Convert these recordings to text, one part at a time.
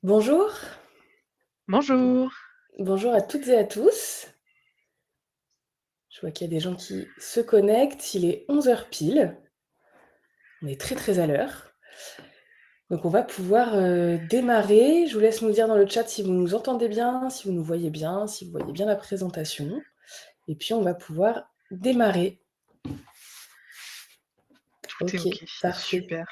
Bonjour, Bonjour. bonjour à toutes et à tous. Je vois qu'il y a des gens qui se connectent. Il est 11 heures pile. On est très très à l'heure. Donc on va pouvoir démarrer. Je vous laisse nous dire dans le chat si vous nous entendez bien, si vous nous voyez bien, si vous voyez bien la présentation. Et puis on va pouvoir démarrer. Tout est Ok, OK, parfait. super.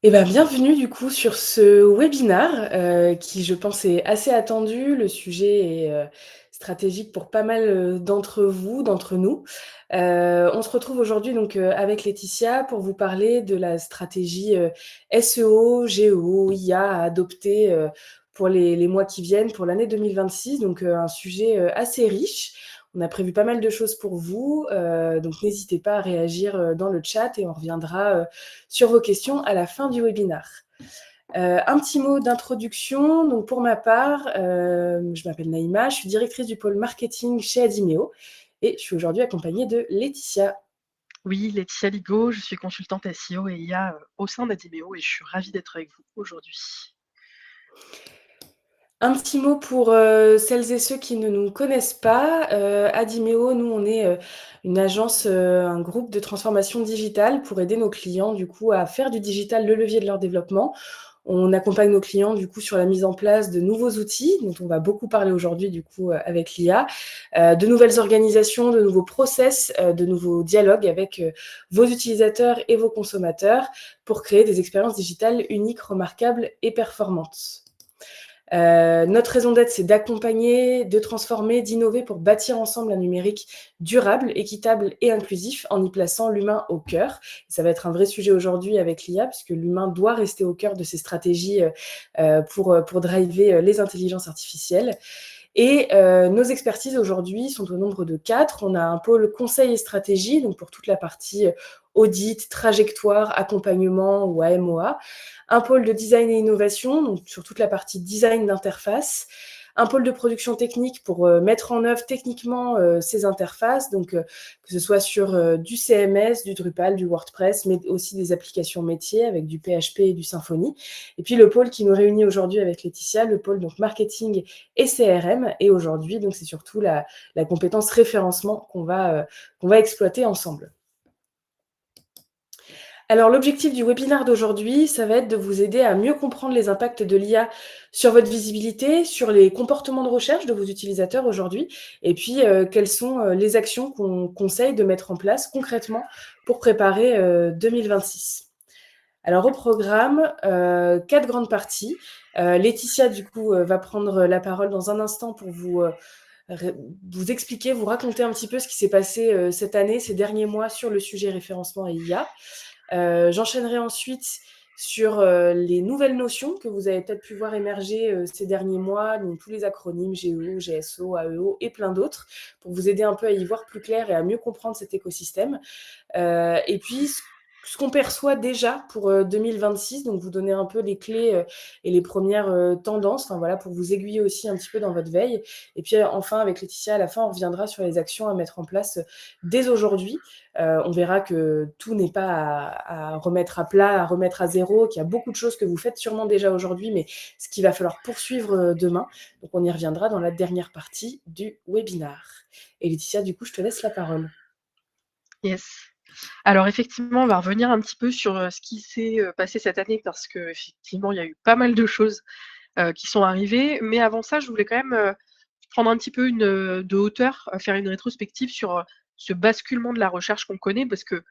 Eh ben, bienvenue du coup sur ce webinar qui je pense est assez attendu. Le sujet est stratégique pour pas mal d'entre vous, d'entre nous. On se retrouve aujourd'hui donc avec Laetitia pour vous parler de la stratégie SEO, GEO, IA à adopter pour les mois qui viennent, pour l'année 2026. Donc un sujet assez riche. On a prévu pas mal de choses pour vous, donc n'hésitez pas à réagir dans le chat et on reviendra sur vos questions à la fin du webinaire. Un petit mot d'introduction. Donc pour ma part, je m'appelle Naïma, je suis directrice du pôle marketing chez Adimeo et je suis aujourd'hui accompagnée de Laetitia. Oui, Laetitia Ligo, je suis consultante SEO et IA, au sein d'Adimeo et je suis ravie d'être avec vous aujourd'hui. Un petit mot pour celles et ceux qui ne nous connaissent pas. Adimeo, nous, on est une agence, un groupe de transformation digitale pour aider nos clients du coup à faire du digital le levier de leur développement. On accompagne nos clients du coup sur la mise en place de nouveaux outils dont on va beaucoup parler aujourd'hui du coup avec l'IA, de nouvelles organisations, de nouveaux process, de nouveaux dialogues avec vos utilisateurs et vos consommateurs pour créer des expériences digitales uniques, remarquables et performantes. Notre raison d'être, c'est d'accompagner, de transformer, d'innover pour bâtir ensemble un numérique durable, équitable et inclusif en y plaçant l'humain au cœur. Ça va être un vrai sujet aujourd'hui avec l'IA, puisque l'humain doit rester au cœur de ces stratégies pour driver les intelligences artificielles. Et nos expertises aujourd'hui sont au nombre de 4. On a un pôle conseil et stratégie, donc pour toute la partie audit, trajectoire, accompagnement ou AMOA. Un pôle de design et innovation, donc sur toute la partie design d'interface. Un pôle de production technique pour mettre en œuvre techniquement ces interfaces, donc que ce soit sur du CMS, du Drupal, du WordPress, mais aussi des applications métiers avec du PHP et du Symfony. Et puis le pôle qui nous réunit aujourd'hui avec Laetitia, le pôle donc marketing et CRM. Et aujourd'hui, donc c'est surtout la compétence référencement qu'on va exploiter ensemble. Alors l'objectif du webinaire d'aujourd'hui, ça va être de vous aider à mieux comprendre les impacts de l'IA sur votre visibilité, sur les comportements de recherche de vos utilisateurs aujourd'hui, et puis quelles sont les actions qu'on conseille de mettre en place concrètement pour préparer 2026. Alors au programme, 4 grandes parties. Laetitia, du coup, va prendre la parole dans un instant pour vous expliquer, vous raconter un petit peu ce qui s'est passé cette année, ces derniers mois sur le sujet référencement et IA. J'enchaînerai ensuite sur les nouvelles notions que vous avez peut-être pu voir émerger ces derniers mois, donc tous les acronymes GEO, GSO, AEO et plein d'autres, pour vous aider un peu à y voir plus clair et à mieux comprendre cet écosystème. Et puis, ce qu'on perçoit déjà pour 2026, donc vous donner un peu les clés et les premières tendances, enfin voilà, pour vous aiguiller aussi un petit peu dans votre veille. Et puis enfin, avec Laetitia, à la fin, on reviendra sur les actions à mettre en place dès aujourd'hui. On verra que tout n'est pas à remettre à plat, à remettre à zéro, qu'il y a beaucoup de choses que vous faites sûrement déjà aujourd'hui, mais ce qu'il va falloir poursuivre demain. Donc on y reviendra dans la dernière partie du webinaire. Et Laetitia, du coup, je te laisse la parole. Yes. Alors effectivement, on va revenir un petit peu sur, ce qui s'est, passé cette année parce qu'effectivement, il y a eu pas mal de choses, qui sont arrivées. Mais avant ça, je voulais quand même, prendre un petit peu de hauteur, faire une rétrospective sur, ce basculement de la recherche qu'on connaît parce que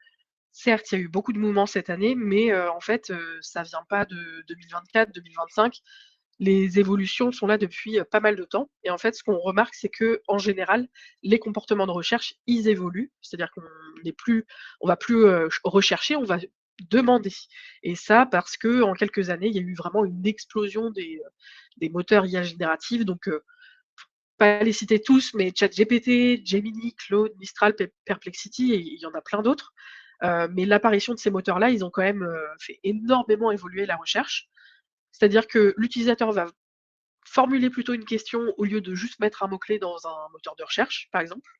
certes, il y a eu beaucoup de mouvements cette année, mais en fait, ça vient pas de 2024-2025. Les évolutions sont là depuis, pas mal de temps et en fait, ce qu'on remarque, c'est qu'en général, les comportements de recherche, ils évoluent. C'est-à-dire on va plus, rechercher, on va demander et ça parce qu'en quelques années, il y a eu vraiment une explosion des moteurs IA génératifs donc pas les citer tous, mais ChatGPT, Gemini, Claude, Mistral, Perplexity et il y en a plein d'autres. Mais l'apparition de ces moteurs-là, ils ont quand même, fait énormément évoluer la recherche. C'est-à-dire que l'utilisateur va formuler plutôt une question au lieu de juste mettre un mot-clé dans un moteur de recherche, par exemple.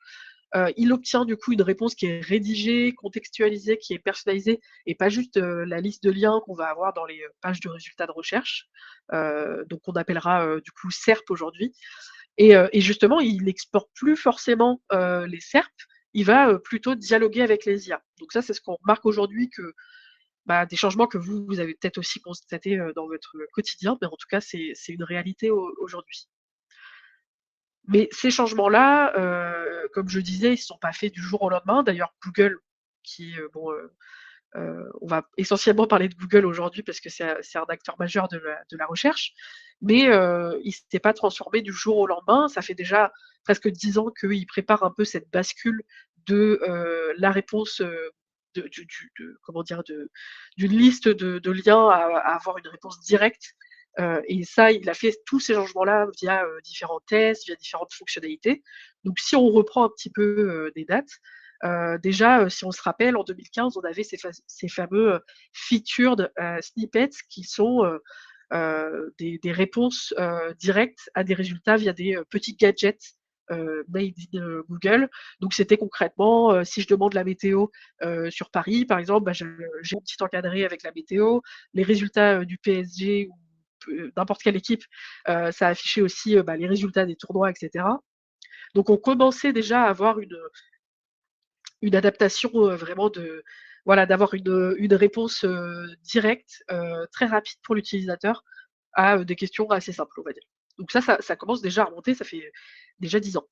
il obtient du coup une réponse qui est rédigée, contextualisée, qui est personnalisée et pas juste, la liste de liens qu'on va avoir dans les, pages de résultats de recherche, donc on appellera, du coup SERP aujourd'hui et justement il n'explore plus forcément, les SERP, il va, plutôt dialoguer avec les IA. Donc ça, c'est ce qu'on remarque aujourd'hui que, bah, des changements que vous avez peut-être aussi constatés, dans votre quotidien, mais en tout cas c'est une réalité aujourd'hui. Mais ces changements-là, comme je disais, ils ne sont pas faits du jour au lendemain. D'ailleurs, Google, qui, bon, on va essentiellement parler de Google aujourd'hui parce que c'est un acteur majeur de la recherche, mais il ne s'est pas transformé du jour au lendemain. Ça fait déjà presque 10 ans qu'il prépare un peu cette bascule de, la réponse, comment dire? D'une liste de liens à avoir une réponse directe, et ça, il a fait tous ces changements-là via, différents tests, via différentes fonctionnalités. Donc si on reprend un petit peu, des dates, déjà, si on se rappelle, en 2015, on avait ces fameux, featured, snippets qui sont, des réponses, directes à des résultats via des, petits gadgets, made in, Google. Donc c'était concrètement, si je demande la météo, sur Paris, par exemple, bah, j'ai mon petit encadré avec la météo, les résultats, du PSG ou n'importe quelle équipe, ça affichait aussi, bah, les résultats des tournois et cetera. Donc on commençait déjà à avoir une adaptation, vraiment de voilà, d'avoir une réponse, directe, très rapide pour l'utilisateur à, des questions assez simples, on va dire. Donc ça commence déjà à remonter, ça fait déjà 10 ans.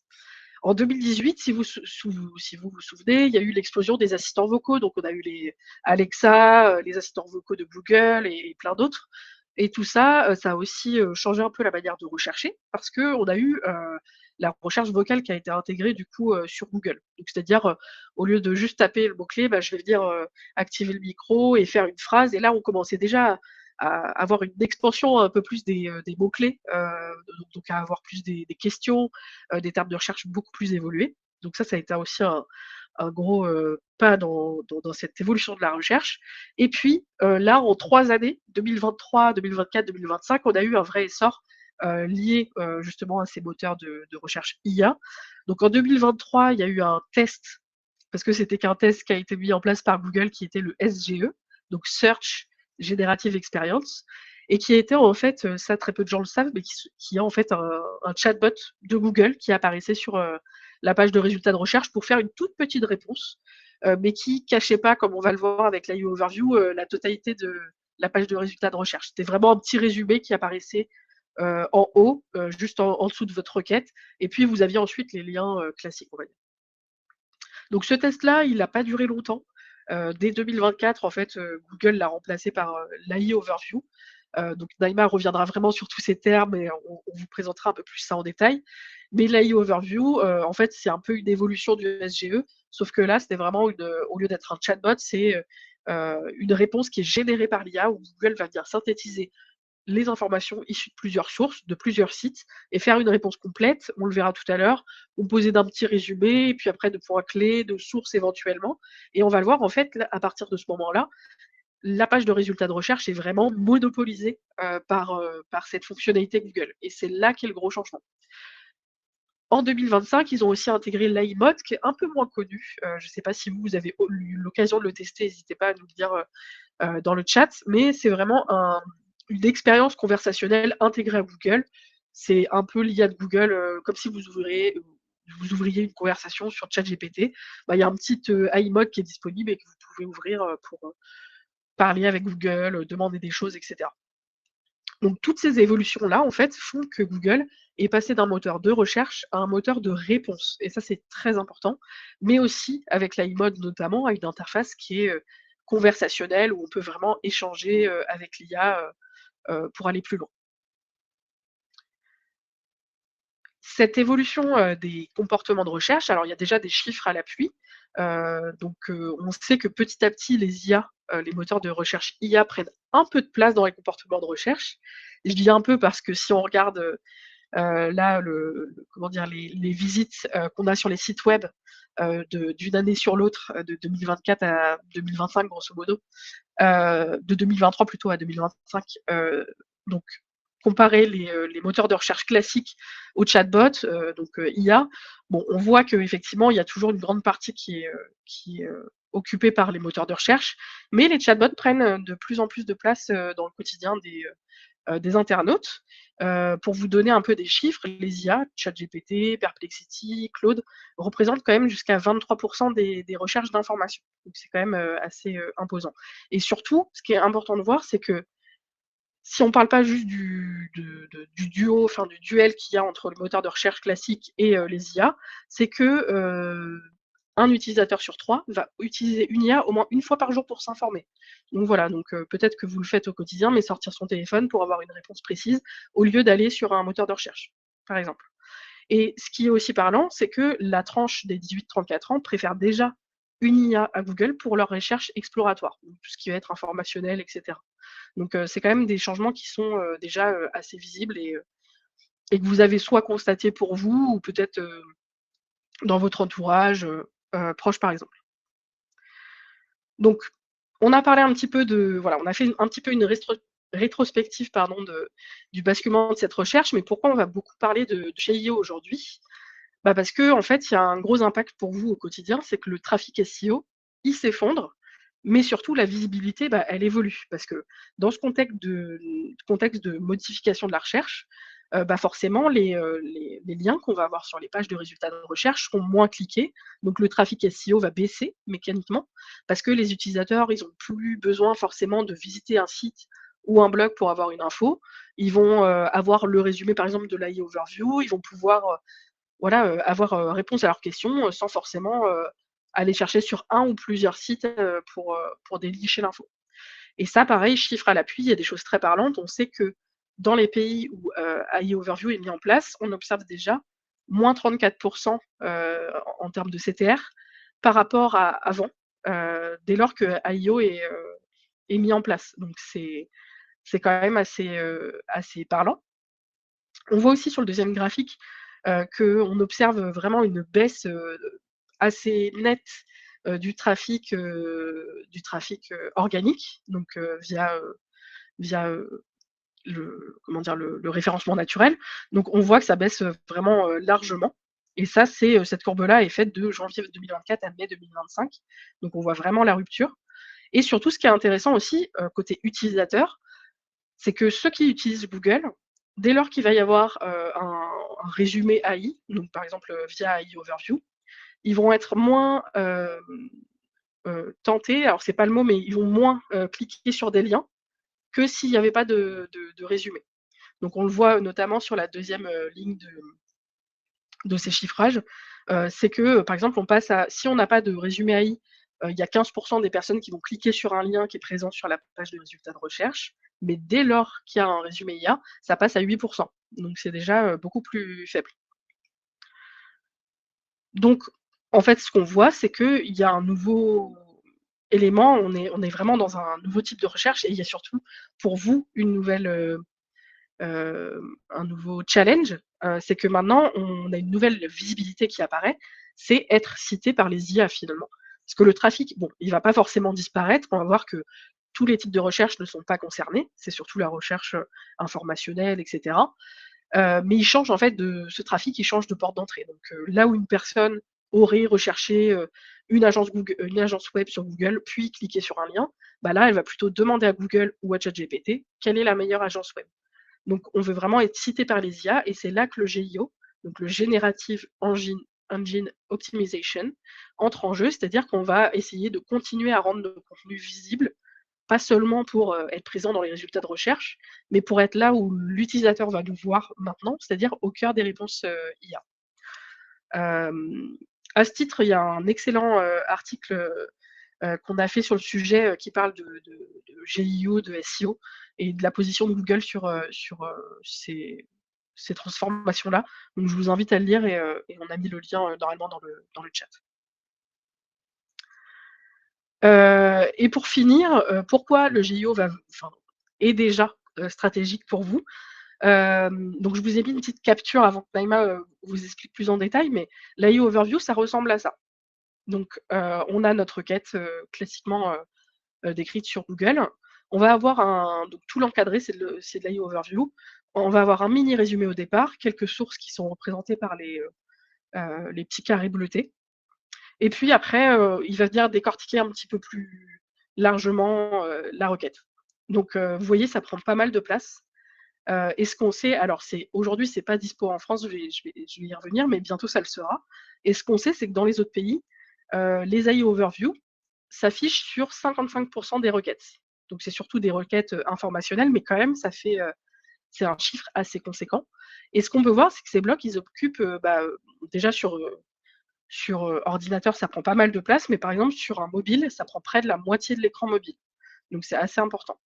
En 2018, si vous vous souvenez, il y a eu l'explosion des assistants vocaux, donc on a eu les Alexa, les assistants vocaux de Google et plein d'autres et tout ça, ça a aussi, changé un peu la manière de rechercher parce qu'on a eu, la recherche vocale qui a été intégrée du coup, sur Google. Donc c'est-à-dire, au lieu de juste taper le mot-clé, bah, je vais venir, activer le micro et faire une phrase et là on commençait déjà à avoir une expansion un peu plus des mots-clés, donc à avoir plus des questions, des termes de recherche beaucoup plus évolués. Donc ça a été aussi un gros, pas dans cette évolution de la recherche et puis, là en 3 années, 2023, 2024, 2025, on a eu un vrai essor, lié, justement à ces moteurs de recherche IA. Donc en 2023, il y a eu un test, parce que c'était qu'un test qui a été mis en place par Google qui était le SGE, donc Search Generative Experience et qui était en fait, ça très peu de gens le savent, mais qui est en fait un chatbot de Google qui apparaissait sur, la page de résultats de recherche pour faire une toute petite réponse, mais qui cachait pas, comme on va le voir avec l'AI Overview, la totalité de la page de résultats de recherche. C'était vraiment un petit résumé qui apparaissait, en haut, juste en dessous de votre requête et puis vous aviez ensuite les liens, classiques, on va dire. Donc ce test-là, il n'a pas duré longtemps. Dès 2024, en fait, Google l'a remplacé par, l'AI Overview. Donc Naïma reviendra vraiment sur tous ces termes et on vous présentera un peu plus ça en détail. Mais l'AI Overview, en fait, c'est un peu une évolution du SGE, sauf que là, c'était vraiment au lieu d'être un chatbot, c'est, une réponse qui est générée par l'IA où Google va venir synthétiser les informations issues de plusieurs sources, de plusieurs sites et faire une réponse complète, on le verra tout à l'heure, composée d'un petit résumé et puis après de points clés, de sources éventuellement et on va le voir en fait là, à partir de ce moment-là, la page de résultats de recherche est vraiment monopolisée, par cette fonctionnalité Google et c'est là qu'est le gros changement. En 2025, ils ont aussi intégré l'iMode qui est un peu moins connu, je ne sais pas si vous avez eu l'occasion de le tester, n'hésitez pas à nous le dire, dans le chat, mais c'est vraiment une expérience conversationnelle intégrée à Google. C'est un peu l'IA de Google, comme si vous ouvriez une conversation sur ChatGPT. Bah, il y a un petit, iMode qui est disponible et que vous pouvez ouvrir, pour, parler avec Google, demander des choses et cetera. Donc toutes ces évolutions-là, en fait, font que Google est passé d'un moteur de recherche à un moteur de réponse et ça, c'est très important, mais aussi avec l'iMode notamment, à une interface qui est, conversationnelle où on peut vraiment échanger, avec l'IA, pour aller plus loin. Cette évolution, des comportements de recherche, alors il y a déjà des chiffres à l'appui, donc on sait que petit à petit les IA, les moteurs de recherche IA prennent un peu de place dans les comportements de recherche. Je dis un peu parce que si on regarde, là comment dire? Les visites, qu'on a sur les sites web, d'une année sur l'autre, de 2024 à 2025 grosso modo, de 2023 plutôt à 2025, donc comparer les moteurs de recherche classiques aux chatbots, IA, bon, on voit qu'effectivement, il y a toujours une grande partie qui est occupée par les moteurs de recherche, mais les chatbots prennent, de plus en plus de place, dans le quotidien des internautes. Pour vous donner un peu des chiffres, les IA, ChatGPT, Perplexity, Claude, représentent quand même jusqu'à 23 des recherches d'informations. Donc c'est quand même, assez, imposant. Et surtout, ce qui est important de voir, c'est que si on parle pas juste du duo, enfin du duel qu'il y a entre le moteur de recherche classique et les IA, c'est que, un utilisateur sur 3 va utiliser une IA au moins une fois par jour pour s'informer. Donc voilà, peut-être que vous le faites au quotidien, mais sortir son téléphone pour avoir une réponse précise, au lieu d'aller sur un moteur de recherche, par exemple. Et ce qui est aussi parlant, c'est que la tranche des 18-34 ans préfère déjà une IA à Google pour leurs recherches exploratoires, donc tout ce qui va être informationnel, et cetera. C'est quand même des changements qui sont, déjà, assez visibles et que vous avez soit constatés pour vous ou peut-être, dans votre entourage, proche, par exemple. Donc on a parlé un petit peu de voilà, on a fait un petit peu une rétrospective, pardon, du basculement de cette recherche, mais pourquoi on va beaucoup parler de GIO aujourd'hui? Bah, parce qu'en fait, il y a un gros impact pour vous au quotidien, c'est que le trafic SEO, il s'effondre, mais surtout la visibilité, bah, elle évolue. Parce que dans ce contexte de modification de la recherche, bah, forcément les liens qu'on va avoir sur les pages de résultats de recherche seront moins cliqués, donc le trafic SEO va baisser mécaniquement, parce que les utilisateurs, ils ont plus besoin forcément de visiter un site ou un blog pour avoir une info. Ils vont, avoir le résumé par exemple de l'AI Overview, ils vont pouvoir, voilà, avoir, réponse à leurs questions, sans forcément, aller chercher sur un ou plusieurs sites, pour dénicher l'info. Et ça pareil, chiffres à l'appui, il y a des choses très parlantes. On sait que dans les pays où, AI Overview est mis en place, on observe déjà -34 en termes de CTR par rapport à avant, dès lors que AIO est mis en place. Donc c'est quand même assez parlant. On voit aussi sur le deuxième graphique, qu'on observe vraiment une baisse, assez nette, du trafic organique, via le comment dire? Le référencement naturel. Donc on voit que ça baisse, vraiment, largement et ça, cette courbe-là est faite de janvier 2024 à mai 2025. Donc on voit vraiment la rupture et surtout ce qui est intéressant aussi, côté utilisateur, c'est que ceux qui utilisent Google, dès lors qu'il va y avoir, un résumé AI, donc par exemple, via AI Overview, ils vont être moins, tentés, alors c'est pas le mot, mais ils vont moins, cliquer sur des liens que s'il y avait pas de résumé. Donc on le voit notamment sur la deuxième ligne de ces chiffrages, c'est que, par exemple, si on n'a pas de résumé AI, il y a 15 des personnes qui vont cliquer sur un lien qui est présent sur la page de résultats de recherche, mais dès lors qu'il y a un résumé IA, ça passe à 8. Donc c'est déjà, beaucoup plus faible. Donc en fait, ce qu'on voit, c'est qu'il y a un nouveau élément, on est vraiment dans un nouveau type de recherche et il y a surtout pour vous un nouveau challenge, c'est que maintenant on a une nouvelle visibilité qui apparaît, c'est être cité par les IA finalement. Parce que le trafic, bon, il va pas forcément disparaître, on va voir que tous les types de recherche ne sont pas concernés, c'est surtout la recherche, informationnelle et cetera. Mais il change en fait ce trafic, il change de porte d'entrée. Donc, là où une personne aurait recherché, une agence web sur Google, puis cliqué sur un lien, bah là, elle va plutôt demander à Google ou à ChatGPT quelle est la meilleure agence web. Donc on veut vraiment être cité par les IA et c'est là que le GIO, donc le Generative Engine Optimization, entre en jeu, c'est-à-dire qu'on va essayer de continuer à rendre nos contenus visibles, pas seulement pour, être présent dans les résultats de recherche, mais pour être là où l'utilisateur va nous voir maintenant, c'est-à-dire au cœur des réponses, IA. À ce titre, il y a un excellent, article, qu'on a fait sur le sujet, qui parle de GIO, de SEO et de la position de Google sur ces transformations-là. Donc je vous invite à le lire et on a mis le lien, normalement dans le chat. Et pour finir, pourquoi le GIO est déjà, stratégique pour vous? Donc je vous ai mis une petite capture avant que Naïma, vous explique plus en détail, mais l'AI Overview, ça ressemble à ça. Donc, on a notre requête, classiquement, décrite sur Google. On va avoir donc tout l'encadré, c'est de l'AI Overview. on va avoir un mini résumé au départ, quelques sources qui sont représentées par les petits carrés bleutés. Et puis après, il va venir décortiquer un petit peu plus largement, la requête. Donc, vous voyez, ça prend pas mal de place. Et ce qu'on sait, alors aujourd'hui, c'est pas dispo en France, je vais y revenir, mais bientôt ça le sera. Et ce qu'on sait, c'est que dans les autres pays, les AI Overview s'affichent sur 55 des requêtes. Donc c'est surtout des requêtes, informationnelles, mais quand même, c'est un chiffre assez conséquent. Et ce qu'on peut voir, c'est que ces blocs, ils occupent, déjà sur ordinateur, ça prend pas mal de place, mais par exemple sur un mobile, ça prend près de la moitié de l'écran mobile. Donc c'est assez important.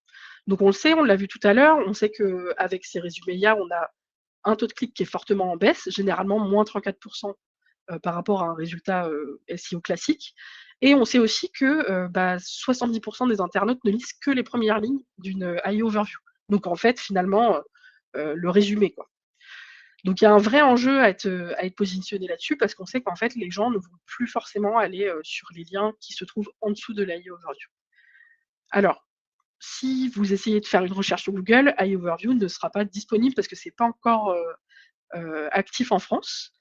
Donc on le sait, on l'a vu tout à l'heure, on sait qu'avec ces résumés IA, on a un taux de clic qui est fortement en baisse, généralement moins 34 par rapport à un résultat, SEO classique. Et on sait aussi que, 70 des internautes ne lisent que les premières lignes d'une, AI Overview. Donc en fait, finalement, le résumé, quoi. Donc il y a un vrai enjeu à être positionné là-dessus parce qu'on sait qu'en fait, les gens ne vont plus forcément aller, sur les liens qui se trouvent en dessous de l'AI Overview. Alors, si vous essayez de faire une recherche sur Google, AI Overview ne sera pas disponible parce que c'est pas encore, actif en France.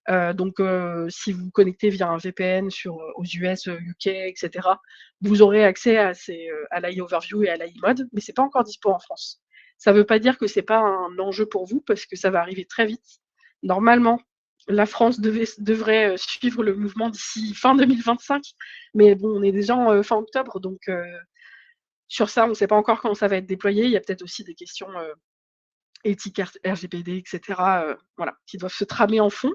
Donc si vous vous connectez via un VPN aux US, UK et cetera, vous aurez accès à l'AI Overview et à l'AI Mode, mais c'est pas encore dispo en France. Ça veut pas dire que c'est pas un enjeu pour vous parce que ça va arriver très vite. Normalement, la France devrait, suivre le mouvement d'ici fin 2025, mais bon, on est déjà en, fin octobre, donc sur ça, on ne sait pas encore comment ça va être déployé. Il y a peut-être aussi des questions, éthiques RGPD et cetera, voilà, qui doivent se tramer en fond.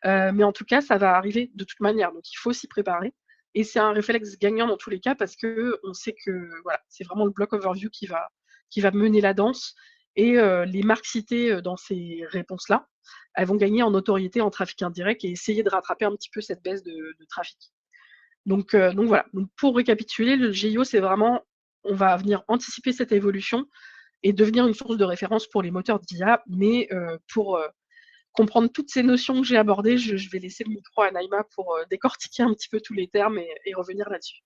Mais en tout cas, ça va arriver de toute manière, donc il faut s'y préparer. Et c'est un réflexe gagnant dans tous les cas parce qu'on sait que voilà, c'est vraiment le block overview qui va mener la danse. Et les marques citées dans ces réponses-là, elles vont gagner en notoriété en trafic indirect et essayer de rattraper un petit peu cette baisse de trafic. Donc voilà. Donc pour récapituler, le GIO, c'est vraiment, on va venir anticiper cette évolution et devenir une source de référence pour les moteurs d'IA. Mais pour comprendre toutes ces notions que j'ai abordées, je vais laisser le micro à Naïma pour décortiquer un petit peu tous les termes et revenir là-dessus.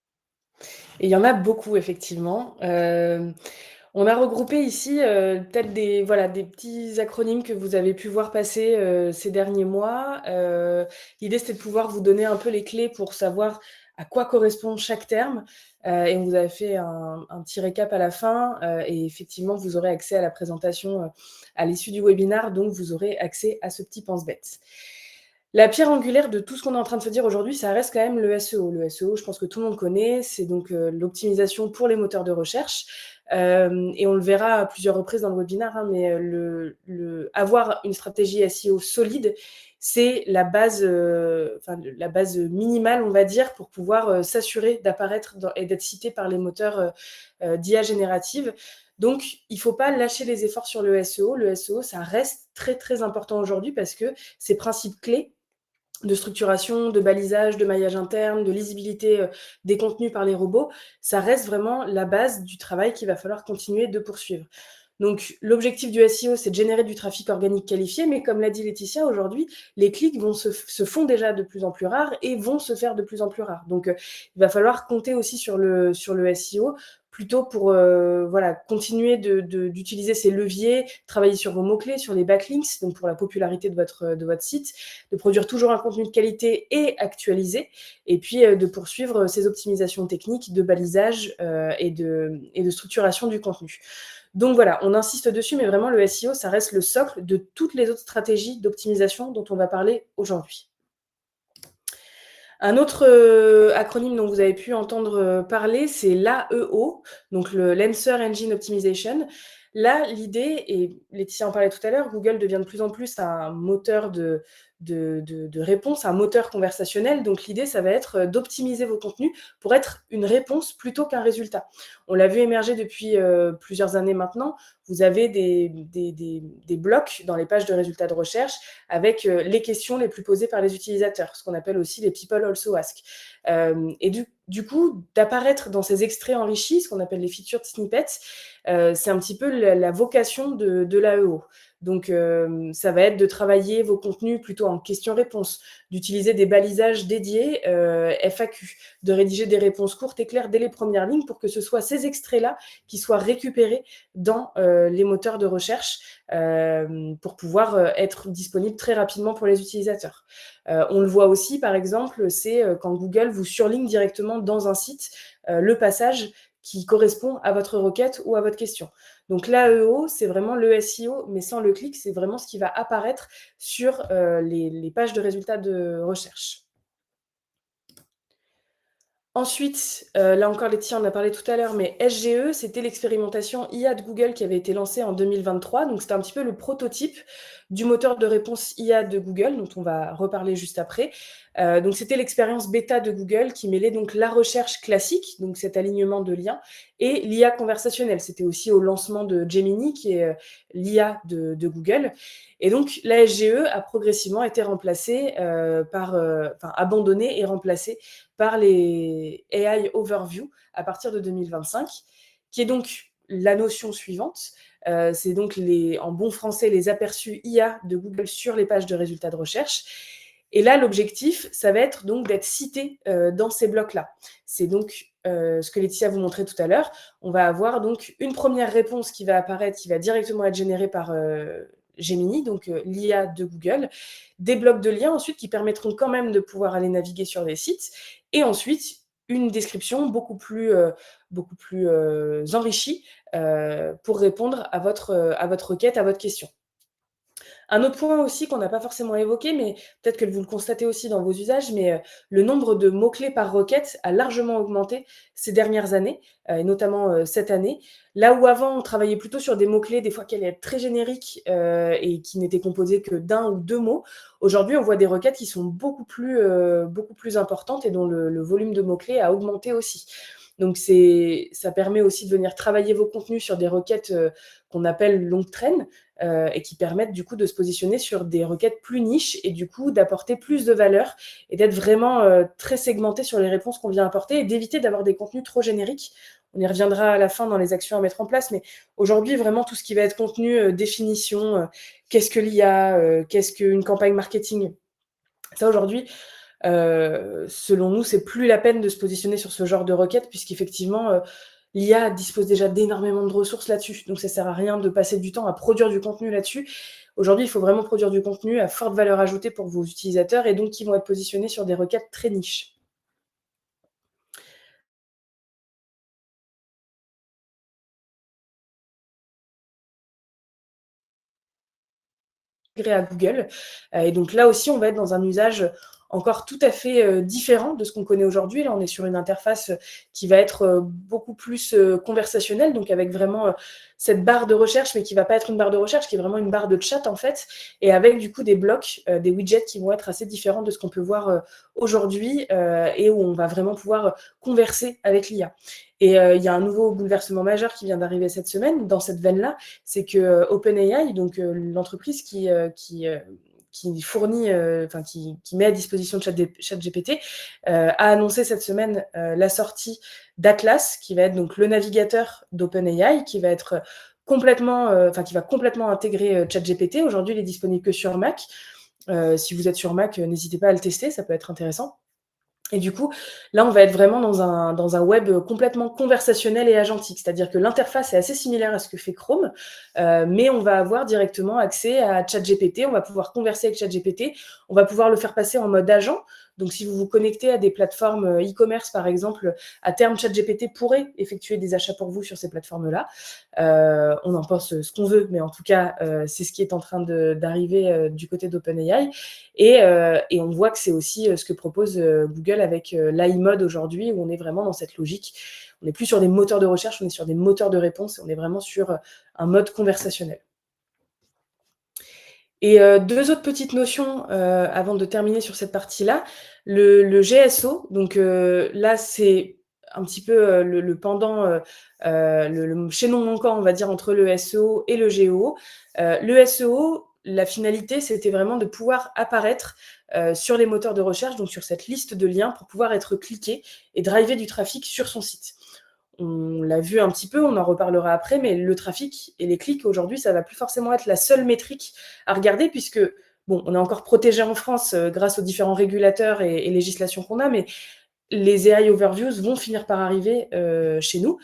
Et il y en a beaucoup effectivement. On a regroupé ici, peut-être des petits acronymes que vous avez pu voir passer, ces derniers mois. L'idée, c'était de pouvoir vous donner un peu les clés pour savoir à quoi correspond chaque terme, et on vous a fait un petit récap à la fin, et effectivement, vous aurez accès à la présentation, à l'issue du webinaire, donc vous aurez accès à ce petit pense-bête. La pierre angulaire de tout ce qu'on est en train de se dire aujourd'hui, ça reste quand même le SEO. Le SEO, je pense que tout le monde connaît, c'est donc l'optimisation pour les moteurs de recherche. Et on le verra à plusieurs reprises dans le webinaire, hein, mais avoir une stratégie SEO solide, c'est la base, la base minimale, on va dire, pour pouvoir s'assurer d'apparaître et d'être cité par les moteurs d'IA générative. Donc, il ne faut pas lâcher les efforts sur le SEO. Le SEO, ça reste très, très important aujourd'hui parce que ces principes clés de structuration, de balisage, de maillage interne, de lisibilité des contenus par les robots, ça reste vraiment la base du travail qu'il va falloir continuer de poursuivre. Donc, l'objectif du SEO, c'est de générer du trafic organique qualifié, mais comme l'a dit Laetitia, aujourd'hui, les clics se font déjà de plus en plus rares et vont se faire de plus en plus rares. Donc, il va falloir compter aussi sur le SEO plutôt pour continuer d'utiliser ces leviers, travailler sur vos mots-clés, sur les backlinks, donc pour la popularité de votre site, de produire toujours un contenu de qualité et actualisé, et puis de poursuivre ces optimisations techniques de balisage et de structuration du contenu. Donc voilà, on insiste dessus, mais vraiment le SEO, ça reste le socle de toutes les autres stratégies d'optimisation dont on va parler aujourd'hui. Un autre acronyme dont vous avez pu entendre parler, c'est l'AEO, donc l'Answer Engine Optimization. Là, l'idée, et Laetitia en parlait tout à l'heure, Google devient de plus en plus un moteur de réponse, un moteur conversationnel. Donc l'idée, ça va être d'optimiser vos contenus pour être une réponse plutôt qu'un résultat. On l'a vu émerger depuis plusieurs années maintenant. Vous avez des blocs dans les pages de résultats de recherche avec les questions les plus posées par les utilisateurs, ce qu'on appelle aussi les people also ask. Et du coup, d'apparaître dans ces extraits enrichis, ce qu'on appelle les featured snippets, c'est un petit peu la vocation de l'AEO. Donc, ça va être de travailler vos contenus plutôt en questions-réponses, d'utiliser des balisages dédiés, FAQ, de rédiger des réponses courtes et claires dès les premières lignes pour que ce soit ces extraits-là qui soient récupérés dans les moteurs de recherche pour pouvoir être disponibles très rapidement pour les utilisateurs. On le voit aussi, par exemple, c'est quand Google vous surligne directement dans un site le passage qui correspond à votre requête ou à votre question. Donc l'AEO, c'est vraiment le SEO, mais sans le clic, c'est vraiment ce qui va apparaître sur les pages de résultats de recherche. Ensuite, là encore, Laetitia en a parlé tout à l'heure, mais SGE, c'était l'expérimentation IA de Google qui avait été lancée en 2023. Donc, c'était un petit peu le prototype du moteur de réponse IA de Google, dont on va reparler juste après. Donc, c'était l'expérience bêta de Google qui mêlait donc la recherche classique, donc cet alignement de liens, et l'IA conversationnelle. C'était aussi au lancement de Gemini, qui est l'IA de Google. Et donc, la SGE a progressivement été remplacée abandonnée et remplacée par les AI Overview à partir de 2025, qui est donc la notion suivante. C'est donc en bon français les aperçus IA de Google sur les pages de résultats de recherche. Et là, l'objectif, ça va être donc d'être cité dans ces blocs-là. C'est donc ce que Laetitia vous montrait tout à l'heure. On va avoir donc une première réponse qui va apparaître, qui va directement être générée par Gemini, donc l'IA de Google, des blocs de liens ensuite qui permettront quand même de pouvoir aller naviguer sur des sites, et ensuite une description beaucoup plus enrichie pour répondre à votre requête, à votre question. Un autre point aussi qu'on n'a pas forcément évoqué, mais peut-être que vous le constatez aussi dans vos usages, mais le nombre de mots-clés par requête a largement augmenté ces dernières années, et notamment cette année. Là où avant, on travaillait plutôt sur des mots-clés, des fois qui allaient être très génériques et qui n'étaient composés que d'un ou deux mots, aujourd'hui, on voit des requêtes qui sont beaucoup plus importantes et dont le volume de mots-clés a augmenté aussi. Donc, ça permet aussi de venir travailler vos contenus sur des requêtes qu'on appelle long train, et qui permettent du coup de se positionner sur des requêtes plus niches et du coup d'apporter plus de valeur et d'être vraiment très segmenté sur les réponses qu'on vient apporter et d'éviter d'avoir des contenus trop génériques. On y reviendra à la fin dans les actions à mettre en place, mais aujourd'hui, vraiment, tout ce qui va être contenu, définition, qu'est-ce que l'IA, qu'est-ce qu'une campagne marketing, ça aujourd'hui, selon nous, c'est plus la peine de se positionner sur ce genre de requête puisqu'effectivement, l'IA dispose déjà d'énormément de ressources là-dessus. Donc ça sert à rien de passer du temps à produire du contenu là-dessus. Aujourd'hui, il faut vraiment produire du contenu à forte valeur ajoutée pour vos utilisateurs et donc qui vont être positionnés sur des requêtes très niches. À Google. Et donc là aussi, on va être dans un usage encore tout à fait différent de ce qu'on connaît aujourd'hui. Là, on est sur une interface qui va être beaucoup plus conversationnelle, donc avec vraiment cette barre de recherche, mais qui ne va pas être une barre de recherche, qui est vraiment une barre de chat en fait, et avec du coup des blocs, des widgets qui vont être assez différents de ce qu'on peut voir aujourd'hui et où on va vraiment pouvoir converser avec l'IA. Et il y a un nouveau bouleversement majeur qui vient d'arriver cette semaine dans cette veine-là, c'est que OpenAI, donc l'entreprise qui fournit, qui met à disposition ChatGPT, a annoncé cette semaine la sortie d'Atlas, qui va être donc le navigateur d'OpenAI, qui va être qui va complètement intégrer ChatGPT. Aujourd'hui, il est disponible que sur Mac. Si vous êtes sur Mac, n'hésitez pas à le tester, ça peut être intéressant. Et du coup, là, on va être vraiment dans un web complètement conversationnel et agentique. C'est-à-dire que l'interface est assez similaire à ce que fait Chrome, mais on va avoir directement accès à ChatGPT, on va pouvoir converser avec ChatGPT, on va pouvoir le faire passer en mode agent. Donc, si vous vous connectez à des plateformes e-commerce, par exemple, à terme, ChatGPT pourrait effectuer des achats pour vous sur ces plateformes-là. On en pense ce qu'on veut, mais en tout cas, c'est ce qui est en train d'arriver du côté d'OpenAI. Et on voit que c'est aussi ce que propose Google avec l'AI Mode aujourd'hui, où on est vraiment dans cette logique. On n'est plus sur des moteurs de recherche, on est sur des moteurs de réponse, on est vraiment sur un mode conversationnel. Et deux autres petites notions avant de terminer sur cette partie-là. Le GSO, donc là, c'est un petit peu le pendant, le chaînon manquant, on va dire, entre le SEO et le GEO. Le SEO, la finalité, c'était vraiment de pouvoir apparaître sur les moteurs de recherche, donc sur cette liste de liens, pour pouvoir être cliqué et driver du trafic sur son site. on l'a vu un petit peu, on en reparlera après, mais le trafic et les clics, aujourd'hui, ça va plus forcément être la seule métrique à regarder puisque, bon, on est encore protégé en France grâce aux différents régulateurs et législations qu'on a, mais les AI overviews vont finir par arriver chez nous.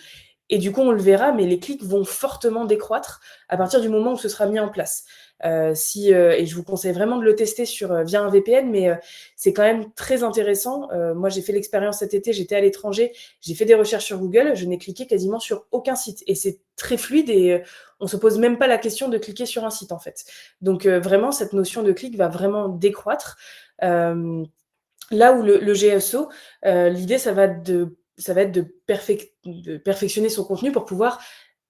Et du coup, on le verra, mais les clics vont fortement décroître à partir du moment où ce sera mis en place. Et je vous conseille vraiment de le tester via un VPN, mais c'est quand même très intéressant. Moi, j'ai fait l'expérience cet été, j'étais à l'étranger, j'ai fait des recherches sur Google, je n'ai cliqué quasiment sur aucun site. Et c'est très fluide et on se pose même pas la question de cliquer sur un site, en fait. Donc, vraiment, cette notion de clic va vraiment décroître. Là où le GSO, l'idée, ça va être de perfectionner son contenu pour pouvoir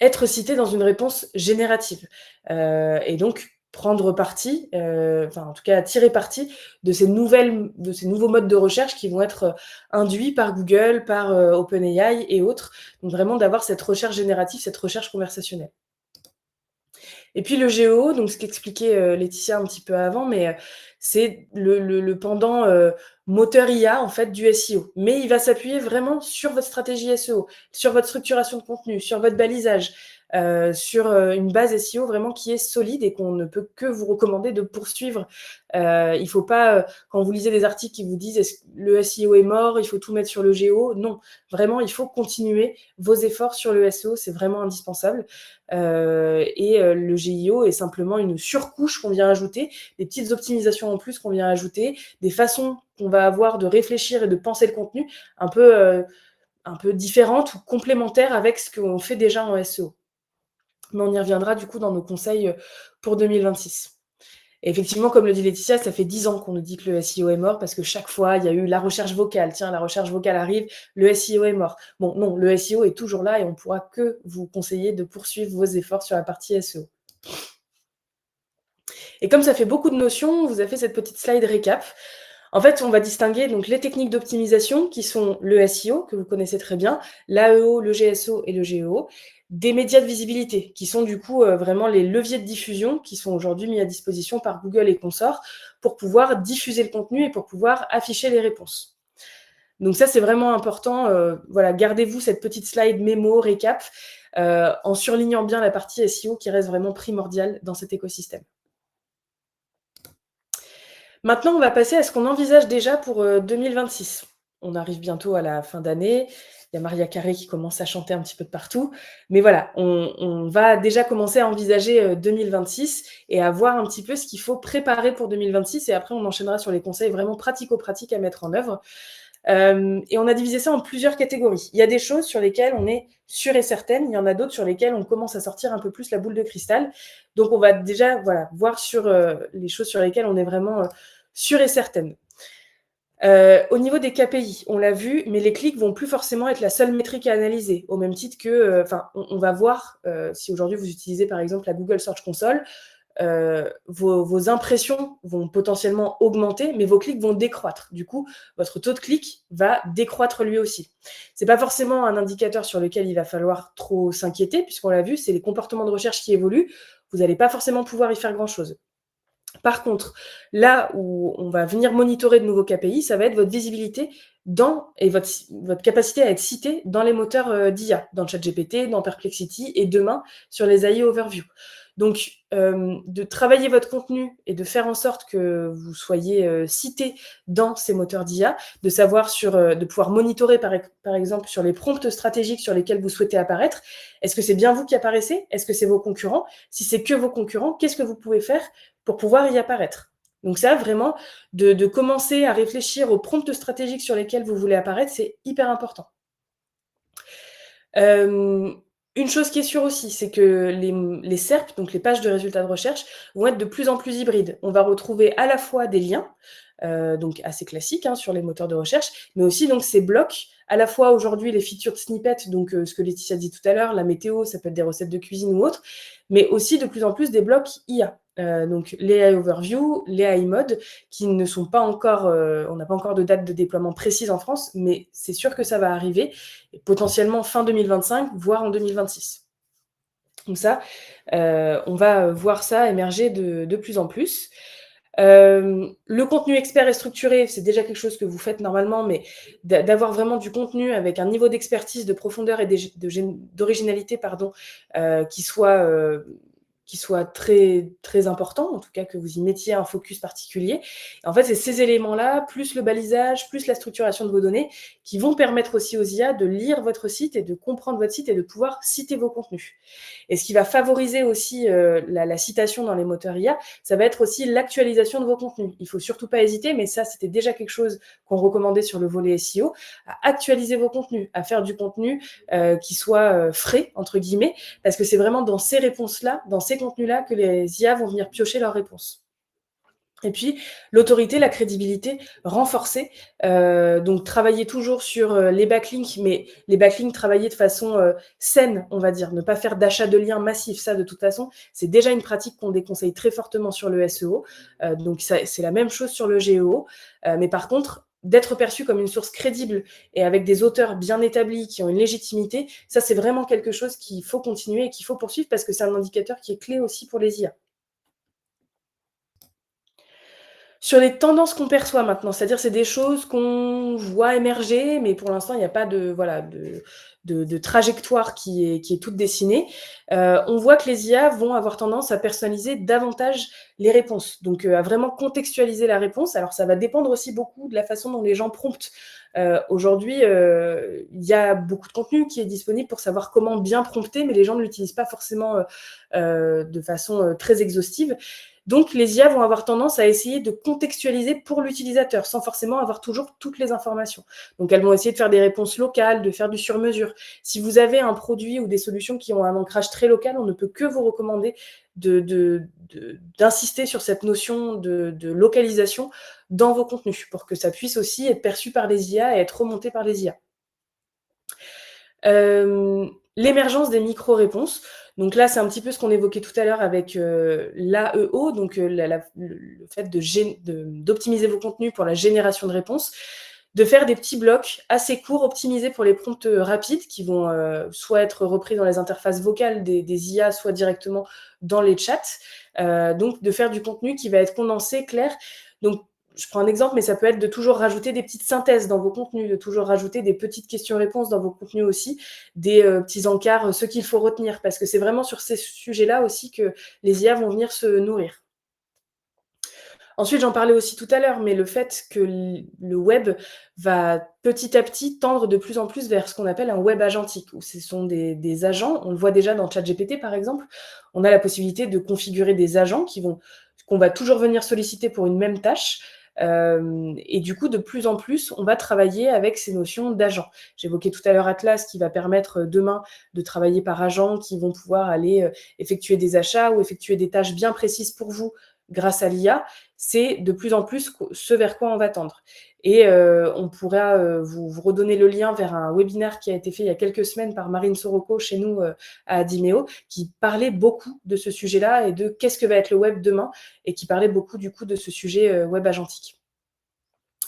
être cité dans une réponse générative. Et donc prendre parti, enfin en tout cas tirer parti de ces nouveaux modes de recherche qui vont être induits par Google, par OpenAI et autres. Donc vraiment d'avoir cette recherche générative, cette recherche conversationnelle. Et puis le GEO, donc ce qu'expliquait Laetitia un petit peu avant, mais c'est le pendant moteur IA en fait du SEO. Mais il va s'appuyer vraiment sur votre stratégie SEO, sur votre structuration de contenu, sur votre balisage, sur une base SEO vraiment qui est solide et qu'on ne peut que vous recommander de poursuivre. Il ne faut pas, quand vous lisez des articles qui vous disent le SEO est mort, il faut tout mettre sur le GEO. Non, vraiment, il faut continuer vos efforts sur le SEO, c'est vraiment indispensable. Le GIO est simplement une surcouche qu'on vient ajouter, des petites optimisations en plus qu'on vient ajouter, des façons qu'on va avoir de réfléchir et de penser le contenu un peu différentes ou complémentaires avec ce qu'on fait déjà en SEO. Mais on y reviendra du coup dans nos conseils pour 2026. Et effectivement, comme le dit Laetitia, ça fait 10 ans qu'on nous dit que le SEO est mort parce que chaque fois, il y a eu la recherche vocale. Tiens, la recherche vocale arrive, le SEO est mort. Bon, non, le SEO est toujours là et on ne pourra que vous conseiller de poursuivre vos efforts sur la partie SEO. Et comme ça fait beaucoup de notions, on vous a fait cette petite slide récap. En fait, on va distinguer donc les techniques d'optimisation qui sont le SEO, que vous connaissez très bien, l'AEO, le GSO et le GEO, des médias de visibilité, qui sont du coup vraiment les leviers de diffusion qui sont aujourd'hui mis à disposition par Google et consorts pour pouvoir diffuser le contenu et pour pouvoir afficher les réponses. Donc ça, c'est vraiment important. Voilà, gardez-vous cette petite slide mémo, récap, en surlignant bien la partie SEO qui reste vraiment primordiale dans cet écosystème. Maintenant, on va passer à ce qu'on envisage déjà pour 2026. On arrive bientôt à la fin d'année. Il y a Maria Carré qui commence à chanter un petit peu de partout. Mais voilà, on va déjà commencer à envisager 2026 et à voir un petit peu ce qu'il faut préparer pour 2026. Et après, on enchaînera sur les conseils vraiment pratico-pratiques à mettre en œuvre. Et on a divisé ça en plusieurs catégories. Il y a des choses sur lesquelles on est sûr et certaine. Il y en a d'autres sur lesquelles on commence à sortir un peu plus la boule de cristal. Donc, on va déjà voir sur les choses sur lesquelles on est vraiment sûr et certaine. Au niveau des KPI, on l'a vu, mais les clics vont plus forcément être la seule métrique à analyser, au même titre que, on va voir, si aujourd'hui vous utilisez par exemple la Google Search Console, vos impressions vont potentiellement augmenter, mais vos clics vont décroître. Du coup, votre taux de clic va décroître lui aussi. C'est pas forcément un indicateur sur lequel il va falloir trop s'inquiéter, puisqu'on l'a vu, c'est les comportements de recherche qui évoluent. Vous n'allez pas forcément pouvoir y faire grand-chose. Par contre, là où on va venir monitorer de nouveaux KPI, ça va être votre visibilité et votre capacité à être cité dans les moteurs d'IA, dans ChatGPT, dans Perplexity et demain sur les AI Overview. Donc, de travailler votre contenu et de faire en sorte que vous soyez cité dans ces moteurs d'IA, de pouvoir monitorer par exemple sur les prompts stratégiques sur lesquels vous souhaitez apparaître. Est-ce que c'est bien vous qui apparaissez? Est-ce que c'est vos concurrents? Si c'est que vos concurrents, qu'est-ce que vous pouvez faire pour pouvoir y apparaître? Donc ça, vraiment, de commencer à réfléchir aux prompts stratégiques sur lesquels vous voulez apparaître, c'est hyper important. Une chose qui est sûre aussi, c'est que les SERP, donc les pages de résultats de recherche, vont être de plus en plus hybrides. On va retrouver à la fois des liens, donc assez classiques sur les moteurs de recherche, mais aussi donc ces blocs, à la fois aujourd'hui les featured snippets, donc ce que Laetitia dit tout à l'heure, la météo, ça peut être des recettes de cuisine ou autre, mais aussi de plus en plus des blocs IA. Donc les AI Overview, les AI Mode, qui ne sont pas encore, on n'a pas encore de date de déploiement précise en France, mais c'est sûr que ça va arriver, et potentiellement fin 2025, voire en 2026. Donc ça, on va voir ça émerger de plus en plus. Le contenu expert et structuré, c'est déjà quelque chose que vous faites normalement, mais d'avoir vraiment du contenu avec un niveau d'expertise, de profondeur et d'originalité, pardon, qui soit, qui soit très, très important, en tout cas que vous y mettiez un focus particulier. Et en fait, c'est ces éléments-là, plus le balisage, plus la structuration de vos données, qui vont permettre aussi aux IA de lire votre site et de comprendre votre site et de pouvoir citer vos contenus. Et ce qui va favoriser aussi la citation dans les moteurs IA, ça va être aussi l'actualisation de vos contenus. Il ne faut surtout pas hésiter, mais ça, c'était déjà quelque chose qu'on recommandait sur le volet SEO, à actualiser vos contenus, à faire du contenu qui soit frais, entre guillemets, parce que c'est vraiment dans ces réponses-là, dans ces contenus-là, que les IA vont venir piocher leurs réponses. Et puis, l'autorité, la crédibilité renforcée. Donc, travailler toujours sur les backlinks, mais les backlinks, travailler de façon saine, on va dire. Ne pas faire d'achat de liens massifs. Ça, de toute façon, c'est déjà une pratique qu'on déconseille très fortement sur le SEO. Donc, c'est la même chose sur le GEO. Mais par contre, d'être perçu comme une source crédible et avec des auteurs bien établis qui ont une légitimité, ça, c'est vraiment quelque chose qu'il faut continuer et qu'il faut poursuivre parce que c'est un indicateur qui est clé aussi pour les IA. Sur les tendances qu'on perçoit maintenant, c'est-à-dire c'est des choses qu'on voit émerger, mais pour l'instant, il n'y a pas de voilà, de trajectoire qui est toute dessinée. On voit que les IA vont avoir tendance à personnaliser davantage les réponses, donc à vraiment contextualiser la réponse. Alors ça va dépendre aussi beaucoup de la façon dont les gens promptent. Aujourd'hui, il y a beaucoup de contenu qui est disponible pour savoir comment bien prompter, mais les gens ne l'utilisent pas forcément, de façon, très exhaustive. Donc, les IA vont avoir tendance à essayer de contextualiser pour l'utilisateur, sans forcément avoir toujours toutes les informations. Donc, elles vont essayer de faire des réponses locales, de faire du sur-mesure. Si vous avez un produit ou des solutions qui ont un ancrage très local, on ne peut que vous recommander d'insister sur cette notion de localisation dans vos contenus, pour que ça puisse aussi être perçu par les IA et être remonté par les IA. L'émergence des micro-réponses. Donc là, c'est un petit peu ce qu'on évoquait tout à l'heure avec l'AEO, donc le fait d'optimiser vos contenus pour la génération de réponses, de faire des petits blocs assez courts, optimisés pour les prompts rapides, qui vont soit être repris dans les interfaces vocales des IA, soit directement dans les chats. Donc de faire du contenu qui va être condensé, clair. Donc je prends un exemple, mais ça peut être de toujours rajouter des petites synthèses dans vos contenus, de toujours rajouter des petites questions-réponses dans vos contenus aussi, des petits encarts, ce qu'il faut retenir, parce que c'est vraiment sur ces sujets-là aussi que les IA vont venir se nourrir. Ensuite, j'en parlais aussi tout à l'heure, mais le fait que le web va petit à petit tendre de plus en plus vers ce qu'on appelle un web agentique, où ce sont des agents, on le voit déjà dans ChatGPT par exemple, on a la possibilité de configurer des agents qu'on va toujours venir solliciter pour une même tâche. Et du coup, de plus en plus, on va travailler avec ces notions d'agents. J'évoquais tout à l'heure Atlas qui va permettre demain de travailler par agents qui vont pouvoir aller effectuer des achats ou effectuer des tâches bien précises pour vous grâce à l'IA. C'est de plus en plus ce vers quoi on va tendre. Et on pourra vous redonner le lien vers un webinaire qui a été fait il y a quelques semaines par Marine Soroko chez nous à Adimeo, qui parlait beaucoup de ce sujet-là et de qu'est-ce que va être le web demain, et qui parlait beaucoup du coup de ce sujet web agentique.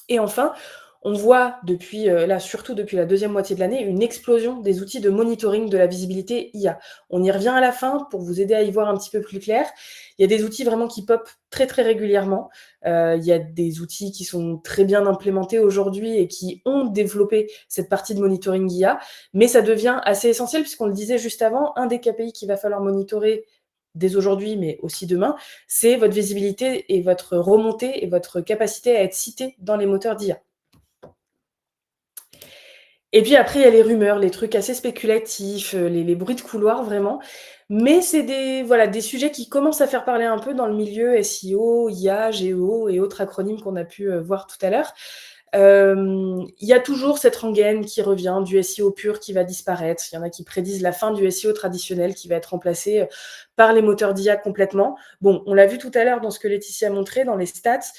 Et enfin, on voit depuis, là, surtout depuis la deuxième moitié de l'année, une explosion des outils de monitoring de la visibilité IA. On y revient à la fin pour vous aider à y voir un petit peu plus clair. Il y a des outils vraiment qui pop très, très régulièrement. Il y a des outils qui sont très bien implémentés aujourd'hui et qui ont développé cette partie de monitoring IA, mais ça devient assez essentiel puisqu'on le disait juste avant, un des KPI qu'il va falloir monitorer dès aujourd'hui, mais aussi demain, c'est votre visibilité et votre remontée et votre capacité à être cité dans les moteurs d'IA. Et puis après, il y a les rumeurs, les trucs assez spéculatifs, les bruits de couloir vraiment. Mais c'est voilà, des sujets qui commencent à faire parler un peu dans le milieu SEO, IA, GEO et autres acronymes qu'on a pu voir tout à l'heure. Il y a toujours cette rengaine qui revient du SEO pur qui va disparaître. Il y en a qui prédisent la fin du SEO traditionnel qui va être remplacé par les moteurs d'IA complètement. Bon, on l'a vu tout à l'heure dans ce que Laetitia a montré, dans les stats.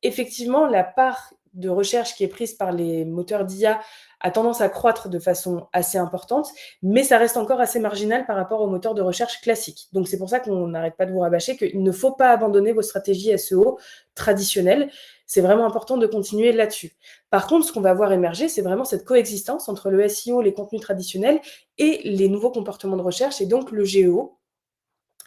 Effectivement, la part de recherche qui est prise par les moteurs d'IA a tendance à croître de façon assez importante, mais ça reste encore assez marginal par rapport aux moteurs de recherche classiques. Donc c'est pour ça qu'on n'arrête pas de vous rabâcher qu'il ne faut pas abandonner vos stratégies SEO traditionnelles. C'est vraiment important de continuer là-dessus. Par contre, ce qu'on va voir émerger, c'est vraiment cette coexistence entre le SEO, les contenus traditionnels et les nouveaux comportements de recherche, et donc le GEO,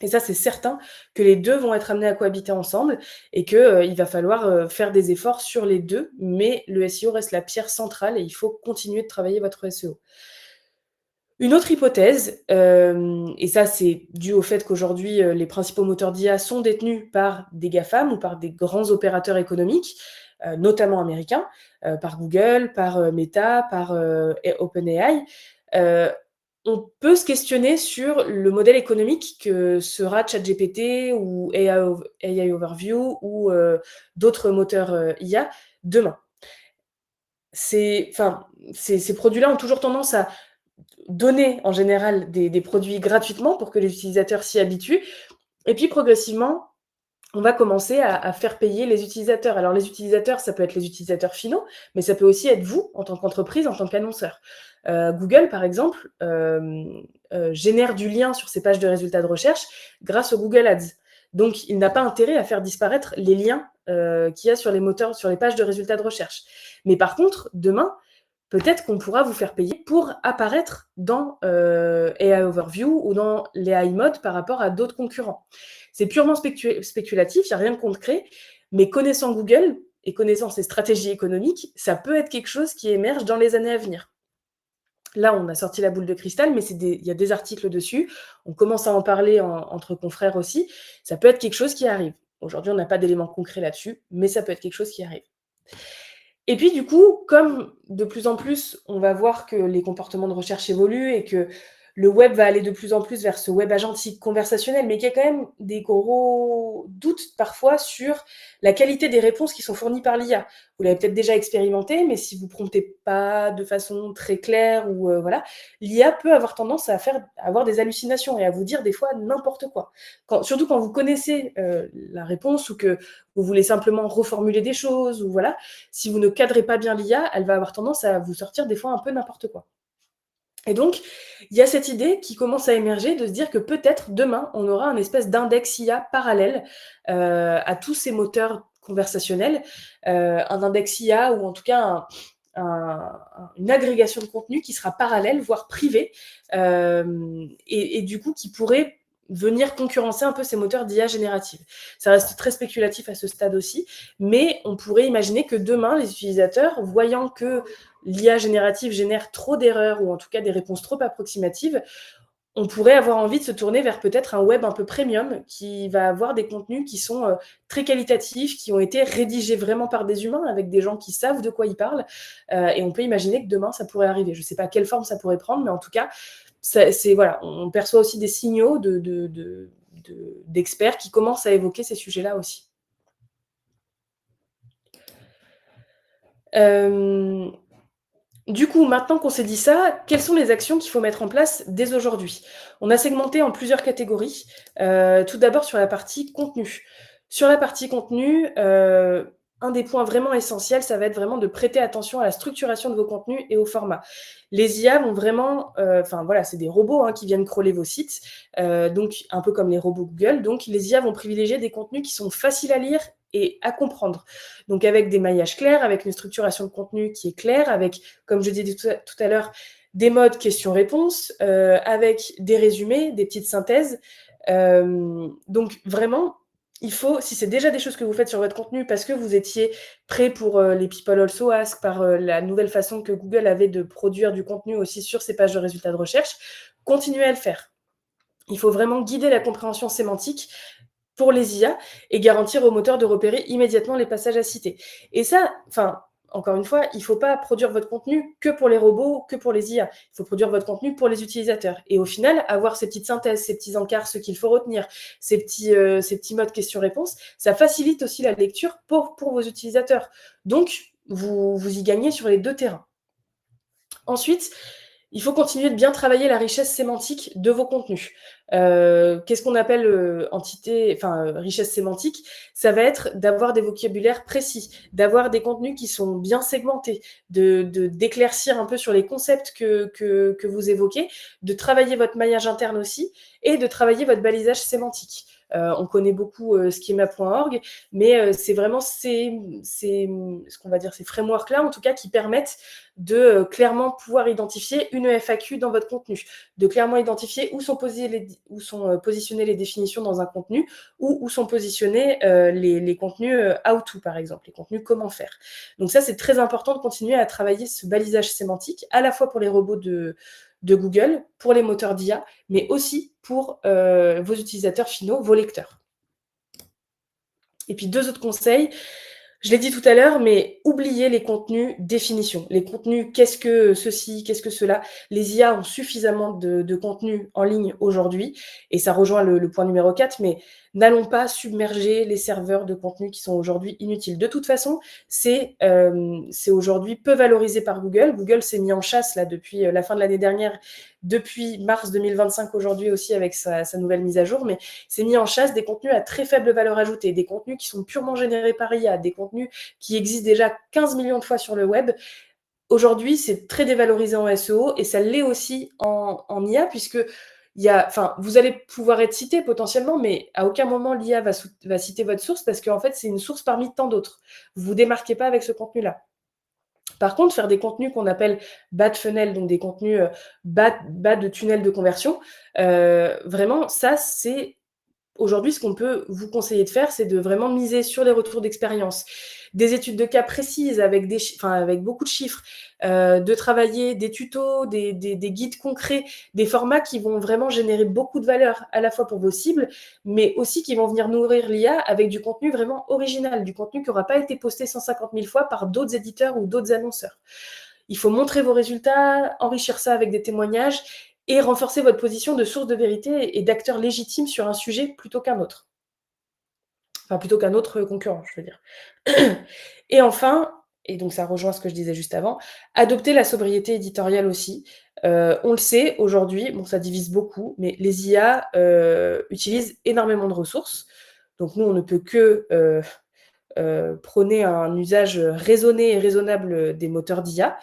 Et ça, c'est certain que les 2 vont être amenés à cohabiter ensemble et que, il va falloir, faire des efforts sur les 2, mais le SEO reste la pierre centrale et il faut continuer de travailler votre SEO. Une autre hypothèse, et ça c'est dû au fait qu'aujourd'hui, les principaux moteurs d'IA sont détenus par des GAFAM ou par des grands opérateurs économiques, notamment américains, par Google, par, Meta, par, OpenAI. Heu, on peut se questionner sur le modèle économique que sera ChatGPT ou AI Overview ou, d'autres moteurs, IA demain. Enfin, ces produits-là ont toujours tendance à donner en général des produits gratuitement pour que les utilisateurs s'y habituent. Et puis progressivement, on va commencer à faire payer les utilisateurs. Alors les utilisateurs, ça peut être les utilisateurs finaux, mais ça peut aussi être vous en tant qu'entreprise, en tant qu'annonceur. Google, par exemple, génère du lien sur ses pages de résultats de recherche grâce au Google Ads. Donc il n'a pas intérêt à faire disparaître les liens qu'il y a sur les moteurs, sur les pages de résultats de recherche. Mais par contre, demain, peut-être qu'on pourra vous faire payer pour apparaître dans AI Overview ou dans les AI Mode par rapport à d'autres concurrents. C'est purement spéculatif, il n'y a rien de concret, mais connaissant Google et connaissant ses stratégies économiques, ça peut être quelque chose qui émerge dans les années à venir. Là, on a sorti la boule de cristal, mais il y a des articles dessus. On commence à en parler entre confrères aussi. Ça peut être quelque chose qui arrive. Aujourd'hui, on n'a pas d'éléments concrets là-dessus, mais ça peut être quelque chose qui arrive. Et puis du coup, comme de plus en plus, on va voir que les comportements de recherche évoluent et que le web va aller de plus en plus vers ce web agentique conversationnel, mais qu'il y a quand même des gros doutes parfois sur la qualité des réponses qui sont fournies par l'IA. Vous l'avez peut-être déjà expérimenté, mais si vous promptez pas de façon très claire ou voilà, l'IA peut avoir tendance à avoir des hallucinations et à vous dire des fois n'importe quoi. Surtout quand vous connaissez la réponse ou que vous voulez simplement reformuler des choses ou voilà, si vous ne cadrez pas bien l'IA, elle va avoir tendance à vous sortir des fois un peu n'importe quoi. Et donc, il y a cette idée qui commence à émerger de se dire que peut-être demain, on aura un espèce d'index IA parallèle à tous ces moteurs conversationnels, un index IA ou en tout cas une agrégation de contenu qui sera parallèle, voire privée, et du coup qui pourrait venir concurrencer un peu ces moteurs d'IA générative. Ça reste très spéculatif à ce stade aussi, mais on pourrait imaginer que demain, les utilisateurs, voyant que l'IA générative génère trop d'erreurs ou en tout cas des réponses trop approximatives, on pourrait avoir envie de se tourner vers peut-être un web un peu premium qui va avoir des contenus qui sont très qualitatifs, qui ont été rédigés vraiment par des humains avec des gens qui savent de quoi ils parlent. Et on peut imaginer que demain, ça pourrait arriver. Je ne sais pas quelle forme ça pourrait prendre, mais en tout cas, voilà, on perçoit aussi des signaux d'experts qui commencent à évoquer ces sujets-là aussi. Du coup, maintenant qu'on s'est dit ça, quelles sont les actions qu'il faut mettre en place dès aujourd'hui? On a segmenté en plusieurs catégories. Tout d'abord sur la partie contenu. Sur la partie contenu, un des points vraiment essentiels, ça va être vraiment de prêter attention à la structuration de vos contenus et au format. Les IA vont vraiment, enfin voilà, c'est des robots hein, qui viennent crawler vos sites, donc un peu comme les robots Google. Donc les IA vont privilégier des contenus qui sont faciles à lire et à comprendre. Donc avec des maillages clairs, avec une structuration de contenu qui est claire, avec, comme je disais tout à l'heure, des modes questions-réponses, avec des résumés, des petites synthèses. Donc vraiment, il faut, si c'est déjà des choses que vous faites sur votre contenu parce que vous étiez prêt pour les People Also Ask, par la nouvelle façon que Google avait de produire du contenu aussi sur ses pages de résultats de recherche, continuez à le faire. Il faut vraiment guider la compréhension sémantique pour les IA et garantir au moteur de repérer immédiatement les passages à citer. Et ça, enfin, encore une fois, il ne faut pas produire votre contenu que pour les robots, que pour les IA. Il faut produire votre contenu pour les utilisateurs. Et au final, avoir ces petites synthèses, ces petits encarts, ce qu'il faut retenir, ces petits modes questions-réponses, ça facilite aussi la lecture pour vos utilisateurs. Donc, vous y gagnez sur les deux terrains. Ensuite, il faut continuer de bien travailler la richesse sémantique de vos contenus. Qu'est-ce qu'on appelle richesse sémantique? Ça va être d'avoir des vocabulaires précis, d'avoir des contenus qui sont bien segmentés, d'éclaircir un peu sur les concepts que vous évoquez, de travailler votre maillage interne aussi et de travailler votre balisage sémantique. On connaît beaucoup schema.org, mais c'est vraiment ce qu'on va dire, ces frameworks-là, en tout cas, qui permettent de clairement pouvoir identifier une FAQ dans votre contenu, de clairement identifier où sont positionnées les définitions dans un contenu, ou où sont positionnés les contenus how to, par exemple, les contenus comment faire. Donc ça, c'est très important de continuer à travailler ce balisage sémantique, à la fois pour les robots de Google, pour les moteurs d'IA, mais aussi pour vos utilisateurs finaux, vos lecteurs. Et puis 2 autres conseils. Je l'ai dit tout à l'heure, mais oubliez les contenus définition. Les contenus, qu'est-ce que ceci, qu'est-ce que cela. Les IA ont suffisamment de contenus en ligne aujourd'hui, et ça rejoint le point numéro 4, mais n'allons pas submerger les serveurs de contenus qui sont aujourd'hui inutiles. De toute façon, c'est aujourd'hui peu valorisé par Google. Google s'est mis en chasse là depuis la fin de l'année dernière, depuis mars 2025 aujourd'hui aussi avec sa nouvelle mise à jour, mais s'est mis en chasse des contenus à très faible valeur ajoutée, des contenus qui sont purement générés par IA, des contenus qui existent déjà 15 millions de fois sur le web. Aujourd'hui, c'est très dévalorisé en SEO et ça l'est aussi en IA, puisque vous allez pouvoir être cité potentiellement, mais à aucun moment l'IA va citer votre source, parce qu'en fait, c'est une source parmi tant d'autres. Vous ne vous démarquez pas avec ce contenu-là. Par contre, faire des contenus qu'on appelle bas de funnel, donc des contenus bas de tunnel de conversion, vraiment, ça, c'est aujourd'hui ce qu'on peut vous conseiller de faire, c'est de vraiment miser sur les retours d'expérience, des études de cas précises avec beaucoup de chiffres, de travailler des tutos, des guides concrets, des formats qui vont vraiment générer beaucoup de valeur à la fois pour vos cibles, mais aussi qui vont venir nourrir l'IA avec du contenu vraiment original, du contenu qui n'aura pas été posté 150 000 fois par d'autres éditeurs ou d'autres annonceurs. Il faut montrer vos résultats, enrichir ça avec des témoignages et renforcer votre position de source de vérité et d'acteur légitime sur un sujet plutôt qu'un autre. Enfin, plutôt qu'un autre concurrent, je veux dire. Et enfin, et donc ça rejoint ce que je disais juste avant, adopter la sobriété éditoriale aussi. On le sait aujourd'hui, bon, ça divise beaucoup, mais les IA utilisent énormément de ressources. Donc nous, on ne peut que prôner un usage raisonné et raisonnable des moteurs d'IA.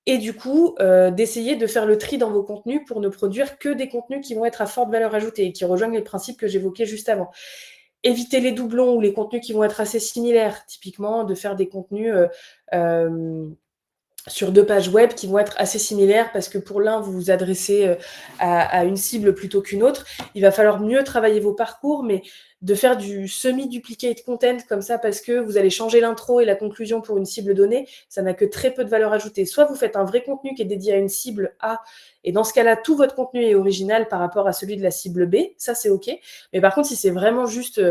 Et du coup, d'essayer de faire le tri dans vos contenus pour ne produire que des contenus qui vont être à forte valeur ajoutée et qui rejoignent les principes que j'évoquais juste avant. Éviter les doublons ou les contenus qui vont être assez similaires. Typiquement, de faire des contenus sur 2 pages web qui vont être assez similaires, parce que pour l'un, vous vous adressez à une cible plutôt qu'une autre. Il va falloir mieux travailler vos parcours, mais de faire du semi-duplicate content comme ça, parce que vous allez changer l'intro et la conclusion pour une cible donnée, ça n'a que très peu de valeur ajoutée. Soit vous faites un vrai contenu qui est dédié à une cible A, et dans ce cas-là, tout votre contenu est original par rapport à celui de la cible B, ça c'est OK. Mais par contre, si c'est vraiment juste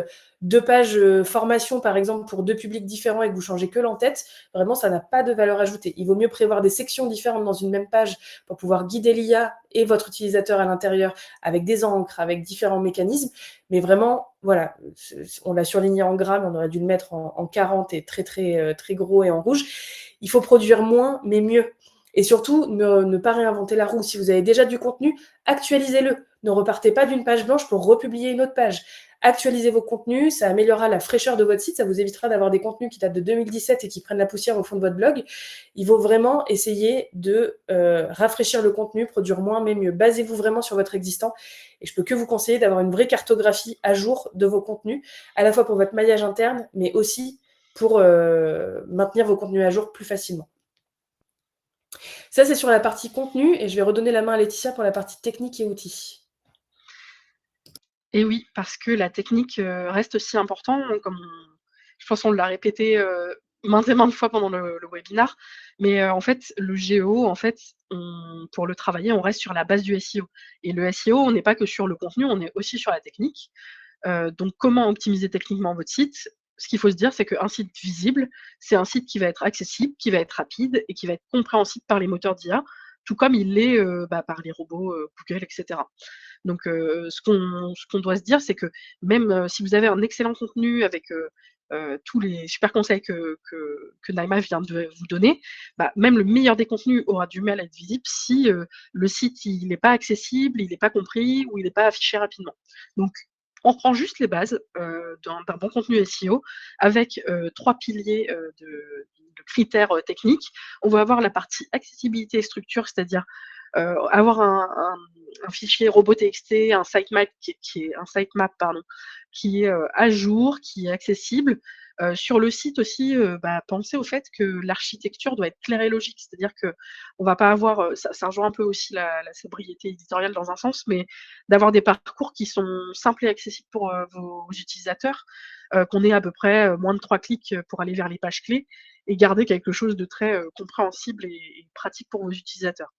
2 pages formation, par exemple, pour 2 publics différents et que vous changez que l'entête, vraiment, ça n'a pas de valeur ajoutée. Il vaut mieux prévoir des sections différentes dans une même page pour pouvoir guider l'IA et votre utilisateur à l'intérieur avec des encres, avec différents mécanismes. Mais vraiment, voilà, on l'a surligné en gras, mais on aurait dû le mettre en 40 et très, très, très gros et en rouge. Il faut produire moins, mais mieux. Et surtout, ne pas réinventer la roue. Si vous avez déjà du contenu, actualisez-le. Ne repartez pas d'une page blanche pour republier une autre page. Actualisez vos contenus, ça améliorera la fraîcheur de votre site, ça vous évitera d'avoir des contenus qui datent de 2017 et qui prennent la poussière au fond de votre blog. Il faut vraiment essayer de rafraîchir le contenu, produire moins mais mieux. Basez-vous vraiment sur votre existant, et je peux que vous conseiller d'avoir une vraie cartographie à jour de vos contenus, à la fois pour votre maillage interne, mais aussi pour maintenir vos contenus à jour plus facilement. Ça, c'est sur la partie contenu, et je vais redonner la main à Laetitia pour la partie technique et outils. Et oui, parce que la technique, reste aussi important, comme je pense qu'on l'a répété, maintes et maintes fois pendant le webinar. Mais, en fait, le GEO, en fait, pour le travailler, on reste sur la base du SEO. Et le SEO, on n'est pas que sur le contenu, on est aussi sur la technique. Donc comment optimiser techniquement votre site? Ce qu'il faut se dire, c'est qu'un site visible, c'est un site qui va être accessible, qui va être rapide et qui va être compréhensible par les moteurs d'IA, tout comme il l'est, par les robots, Google et cetera. Donc ce qu'on doit se dire, c'est que même, si vous avez un excellent contenu avec, tous les super conseils que Naïma vient de vous donner, même le meilleur des contenus aura du mal à être visible si, le site il n'est pas accessible, il n'est pas compris ou il n'est pas affiché rapidement. Donc on reprend juste les bases, d'un bon contenu SEO avec, 3 piliers, de critères, techniques. On va avoir la partie accessibilité et structure, c'est-à-dire avoir un fichier robot.txt, un sitemap qui est un sitemap pardon, qui est, à jour, qui est accessible. Sur le site aussi, pensez au fait que l'architecture doit être claire et logique. C'est-à-dire qu'on va pas avoir, ça rejoint un peu aussi la sobriété éditoriale dans un sens, mais d'avoir des parcours qui sont simples et accessibles pour, vos utilisateurs, qu'on ait à peu près, moins de 3 clics, pour aller vers les pages clés et garder quelque chose de très, compréhensible et pratique pour vos utilisateurs.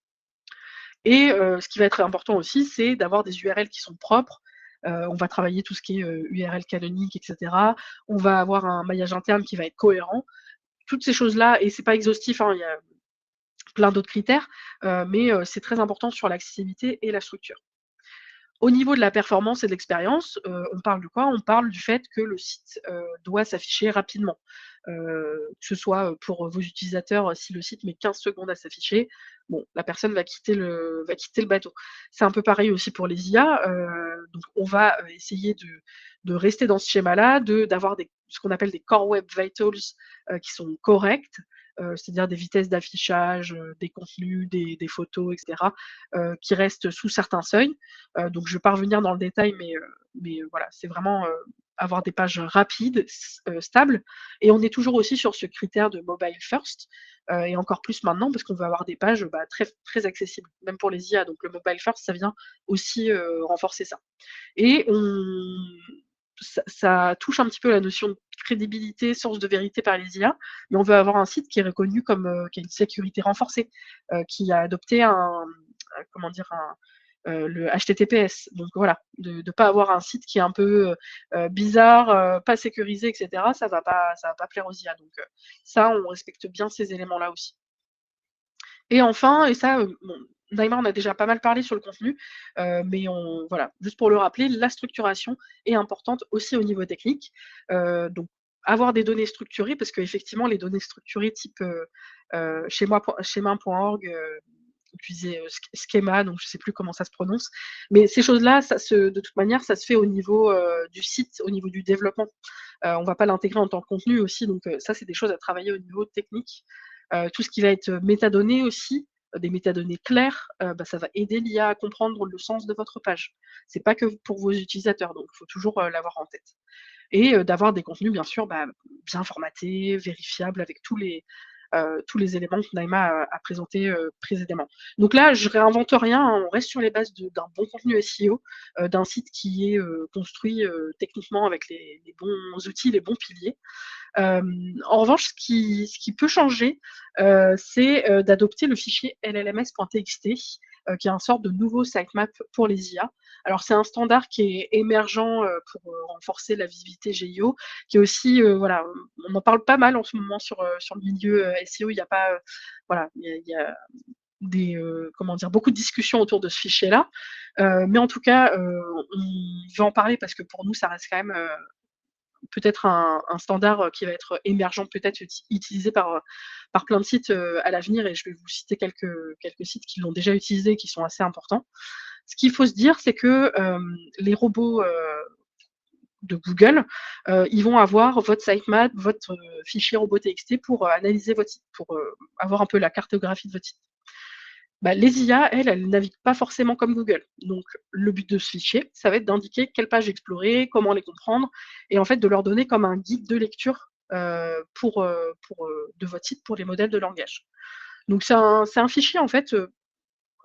Et ce qui va être important aussi, c'est d'avoir des URL qui sont propres. On va travailler tout ce qui est, URL canonique et cetera. On va avoir un maillage interne qui va être cohérent. Toutes ces choses-là et c'est pas exhaustif, hein, il y a plein d'autres critères, mais c'est très important sur l'accessibilité et la structure. Au niveau de la performance et de l'expérience, on parle de quoi? On parle du fait que le site, doit s'afficher rapidement. Que ce soit, pour vos utilisateurs, si le site met 15 secondes à s'afficher, bon, la personne va quitter le bateau. C'est un peu pareil aussi pour les IA, donc on va, essayer de rester dans ce schéma-là, d'avoir ce qu'on appelle des Core Web Vitals, qui sont corrects, c'est-à-dire des vitesses d'affichage, des contenus, des photos et cetera, qui restent sous certains seuils. Donc je ne vais pas revenir dans le détail, mais voilà, c'est vraiment, avoir des pages rapides, stables et on est toujours aussi sur ce critère de mobile first, et encore plus maintenant parce qu'on veut avoir des pages, très très accessibles, même pour les IA. Donc le mobile first, ça vient aussi, renforcer ça et ça touche un petit peu la notion de crédibilité, source de vérité par les IA, mais on veut avoir un site qui est reconnu comme, qui a une sécurité renforcée, qui a adopté comment dire? Le HTTPS. Donc voilà, de pas avoir un site qui est un peu, bizarre, pas sécurisé et cetera, ça va pas plaire aux IA. Donc ça, on respecte bien ces éléments-là aussi. Et enfin et ça, bon, Naïma en a déjà pas mal parlé sur le contenu, mais voilà, juste pour le rappeler, la structuration est importante aussi au niveau technique. Donc avoir des données structurées parce qu'effectivement les données structurées type, schema.org, utiliser, Schema, donc je sais plus comment ça se prononce. Mais ces choses-là, de toute manière, ça se fait au niveau, du site, au niveau du développement. On va pas l'intégrer en tant que contenu aussi, donc ça, c'est des choses à travailler au niveau technique. Tout ce qui va être métadonnées aussi, des métadonnées claires, ça va aider l'IA à comprendre le sens de votre page. C'est pas que pour vos utilisateurs, donc il faut toujours, l'avoir en tête. Et d'avoir des contenus bien sûr, bien formatés, vérifiables avec tous les éléments que Naïma a présentés, précédemment. Donc là, je réinvente rien, hein, on reste sur les bases d'un bon contenu SEO, d'un site qui est, construit, techniquement avec les bons outils, les bons piliers. En revanche, ce qui peut changer, c'est, d'adopter le fichier LLMS.txt, qui est un sorte de nouveau sitemap pour les IA. Alors c'est un standard qui est émergent, pour, renforcer la visibilité GIO, qui est aussi, voilà, on en parle pas mal en ce moment sur le milieu, SEO. Il y a pas, voilà, il y a des, comment dire? Beaucoup de discussions autour de ce fichier-là. Mais en tout cas, on veut en parler parce que pour nous, ça reste quand même, peut-être un standard, qui va être émergent, peut-être utilisé par plein de sites, à l'avenir et je vais vous citer quelques sites qui l'ont déjà utilisé, qui sont assez importants. Ce qu'il faut se dire, c'est que, les robots, de Google, ils vont avoir votre sitemap, votre, fichier robot.txt pour, analyser votre site, pour, avoir un peu la cartographie de votre site. Les IA, elles naviguent pas forcément comme Google. Donc le but de ce fichier, ça va être d'indiquer quelles pages explorer, comment les comprendre et en fait de leur donner comme un guide de lecture, de votre site pour les modèles de langage. Donc c'est un fichier en fait,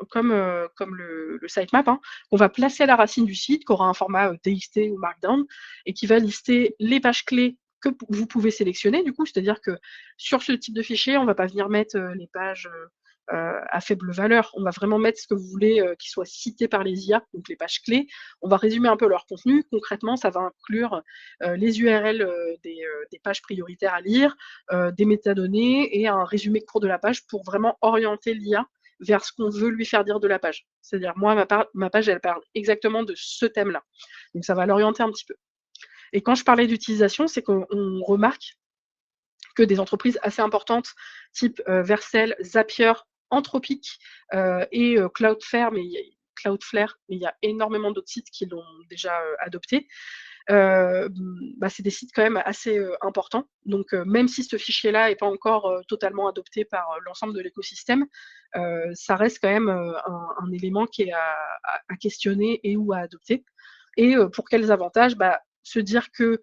comme le sitemap, hein, qu'on va placer à la racine du site, qui aura un format, TXT ou Markdown et qui va lister les pages clés que vous pouvez sélectionner du coup. C'est-à-dire que sur ce type de fichier, on ne va pas venir mettre, les pages, à faible valeur. On va vraiment mettre ce que vous voulez, qui soit cité par les IA, donc les pages clés. On va résumer un peu leur contenu. Concrètement, ça va inclure, les URL, des pages prioritaires à lire, des métadonnées et un résumé court de la page pour vraiment orienter l'IA vers ce qu'on veut lui faire dire de la page. C'est-à-dire moi, ma page, elle parle exactement de ce thème-là. Donc ça va l'orienter un petit peu. Et quand je parlais d'utilisation, c'est qu'on remarque que des entreprises assez importantes, type, Vercel, Zapier, Anthropic, et Cloudflare, mais il y a énormément d'autres sites qui l'ont déjà, adopté. c'est des sites quand même assez, importants. Donc même si ce fichier-là est pas encore, totalement adopté par, l'ensemble de l'écosystème, ça reste quand même, un élément qui est à questionner et ou à adopter. Et pour quels avantages? Se dire que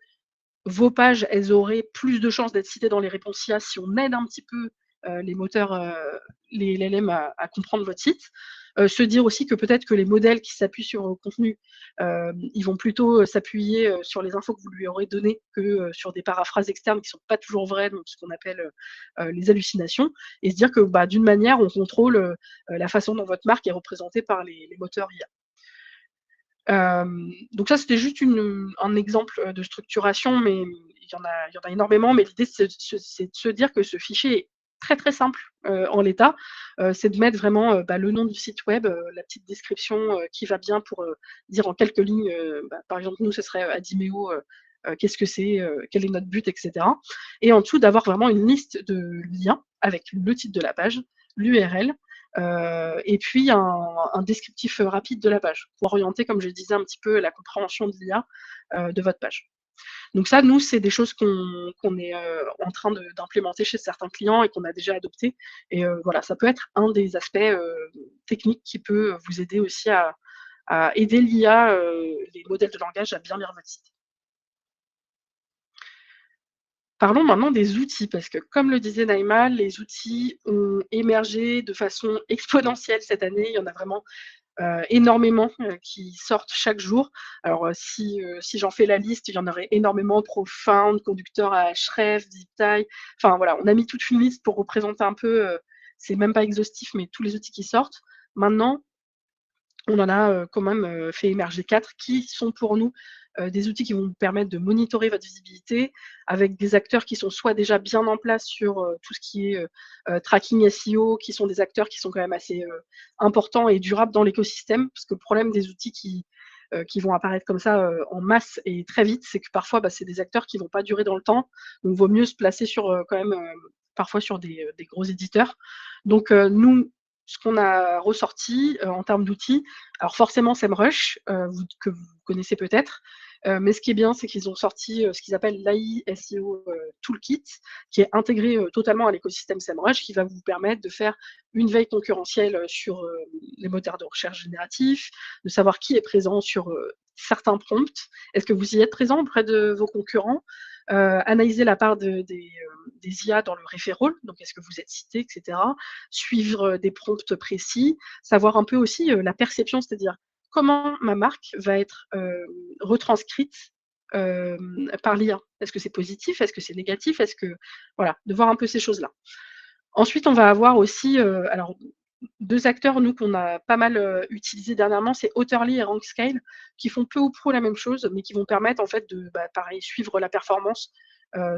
vos pages, elles auraient plus de chances d'être citées dans les réponses IA si on aide un petit peu, les moteurs, les LLM à comprendre votre site. Se dire aussi que peut-être que les modèles qui s'appuient sur vos contenus, ils vont plutôt, s'appuyer, sur les infos que vous lui aurez données que, sur des paraphrases externes qui sont pas toujours vraies, donc ce qu'on appelle, les hallucinations. Et se dire que, d'une manière, on contrôle, la façon dont votre marque est représentée par les moteurs IA. Donc ça, c'était juste un exemple, de structuration, mais il y en a énormément. Mais l'idée, c'est de se dire que ce fichier est très, très simple, en l'état. C'est de mettre vraiment, le nom du site web, la petite description, qui va bien pour, dire en quelques lignes, par exemple, nous, ce serait, Adimeo, qu'est-ce que c'est, quel est notre but, et cetera. Et en dessous, d'avoir vraiment une liste de liens avec le titre de la page, l'URL, et puis un descriptif, rapide de la page, pour orienter, comme je disais, un petit peu la compréhension de l'IA, de votre page. Donc ça, nous, c'est des choses qu'on est, en train d'implémenter chez certains clients et qu'on a déjà adopté. Et voilà, ça peut être un des aspects, techniques qui peut vous aider aussi à aider l'IA, les modèles de langage à bien lire votre site. Parlons maintenant des outils, parce que comme le disait Naïma, les outils ont émergé de façon exponentielle cette année. Il y en a vraiment énormément, qui sortent chaque jour. Alors, si j'en fais la liste, il y en aurait énormément: Profound, Conducteur à Href, ZipTie. Enfin voilà, on a mis toute une liste pour représenter un peu, c'est même pas exhaustif, mais tous les outils qui sortent. Maintenant, on en a, quand même, fait émerger 4 qui sont pour nous, des outils qui vont vous permettre de monitorer votre visibilité avec des acteurs qui sont soit déjà bien en place sur, tout ce qui est, tracking SEO, qui sont des acteurs qui sont quand même assez, importants et durables dans l'écosystème. Parce que le problème des outils qui vont apparaître comme ça, en masse et très vite, c'est que parfois, c'est des acteurs qui vont pas durer dans le temps. Donc vaut mieux se placer sur, quand même, parfois sur des gros éditeurs. Donc nous, ce qu'on a ressorti, en termes d'outils, alors forcément SEMrush, que vous connaissez peut-être, mais ce qui est bien, c'est qu'ils ont sorti, ce qu'ils appellent l'AI SEO, Toolkit, qui est intégré, totalement à l'écosystème SEMrush, qui va vous permettre de faire une veille concurrentielle, sur, les moteurs de recherche génératifs, de savoir qui est présent sur, certains prompts. Est-ce que vous y êtes présent auprès de vos concurrents? Analyser la part des IA dans le referral, donc est-ce que vous êtes cité, et cetera. Suivre, des prompts précis, savoir un peu aussi, la perception, c'est-à-dire comment ma marque va être, retranscrite, par l'IA. Est-ce que c'est positif? Est-ce que c'est négatif? Est-ce que voilà, de voir un peu ces choses-là. Ensuite, on va avoir aussi, alors 2 acteurs, nous, qu'on a pas mal, utilisés dernièrement, c'est Otterly et Rankscale, qui font peu ou prou la même chose, mais qui vont permettre en fait de, pareil, suivre la performance,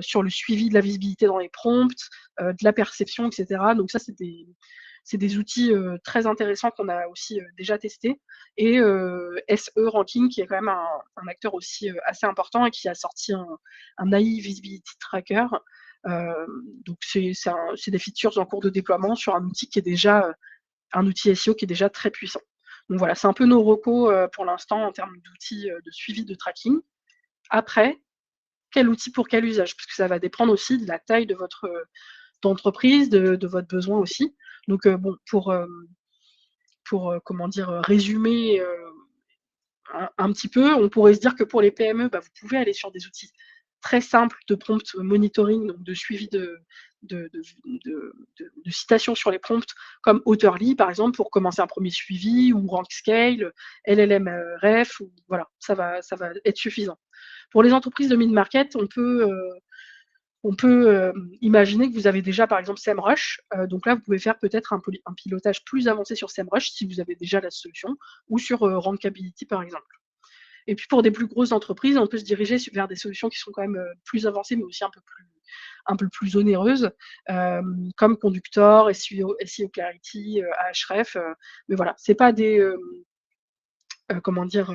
sur le suivi de la visibilité dans les prompts, de la perception, et cetera. Donc ça, c'est des outils, très intéressants qu'on a aussi, déjà testés. Et SE Ranking, qui est quand même un acteur aussi, assez important et qui a sorti un AI Visibility Tracker. Donc c'est des features en cours de déploiement sur un outil qui est déjà, un outil SEO qui est déjà très puissant. Donc voilà, c'est un peu nos recos, pour l'instant en termes d'outils, de suivi de tracking. Après, quel outil pour quel usage? Parce que ça va dépendre aussi de la taille de votre, d'entreprise, de votre besoin aussi. Donc bon, pour comment dire? Résumer, un petit peu, on pourrait se dire que pour les PME, vous pouvez aller sur des outils très simples de prompt monitoring, donc de suivi de citations sur les prompts, comme Otterly par exemple, pour commencer un premier suivi, ou Rankscale, LLM, Ref, ou voilà, ça va être suffisant. Pour les entreprises de mid-market, on peut imaginer que vous avez déjà par exemple SEMrush, donc là vous pouvez faire peut-être un pilotage plus avancé sur SEMrush si vous avez déjà la solution, ou sur, Rankability par exemple. Et puis pour des plus grosses entreprises, on peut se diriger vers des solutions qui sont quand même, plus avancées, mais aussi un peu plus onéreuses, comme Conductor, SEO Clarity, Ahref, mais voilà, c'est pas des, comment dire?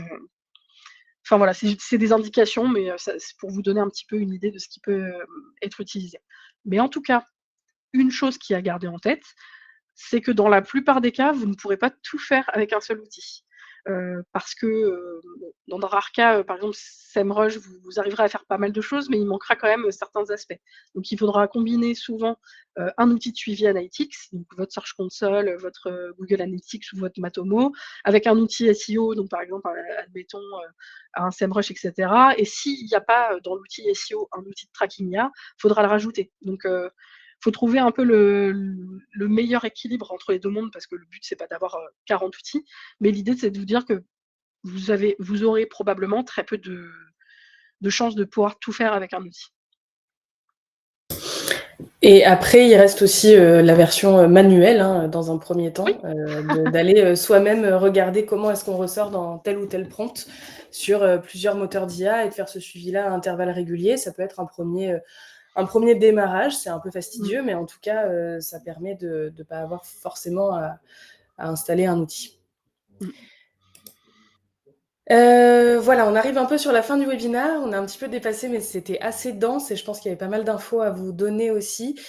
Enfin voilà, c'est des indications, mais ça c'est pour vous donner un petit peu une idée de ce qui peut, être utilisé. Mais en tout cas, une chose qui est à garder en tête, c'est que dans la plupart des cas, vous ne pourrez pas tout faire avec un seul outil. parce que, dans de rares cas, par exemple, SEMrush, vous arriverez à faire pas mal de choses, mais il manquera quand même, certains aspects. Donc il faudra combiner souvent, un outil de suivi analytics, donc votre Search Console, votre, Google Analytics ou votre Matomo, avec un outil SEO, donc par exemple, admettons, un SEMrush et cetera, et s'il y a pas, dans l'outil SEO un outil de tracking IA, faudra le rajouter. Donc faut trouver un peu le meilleur équilibre entre les 2 mondes, parce que le but c'est pas d'avoir, 40 outils, mais l'idée c'est de vous dire que vous aurez probablement très peu de chances de pouvoir tout faire avec un outil. Et après, il reste aussi la version manuelle, hein, dans un premier Oui, temps, d'aller soi-même regarder comment est-ce qu'on ressort dans tel ou tel prompt sur plusieurs moteurs d'IA et de faire ce suivi-là à intervalles réguliers. Ça peut être un premier démarrage, c'est un peu mmh, fastidieux, mais en tout cas, ça permet de ne pas avoir forcément à installer un outil. mmh, Voilà, on arrive un peu sur la fin du webinaire. On a un petit peu dépassé, mais c'était assez dense et je pense qu'il y avait pas mal d'infos à vous donner aussi.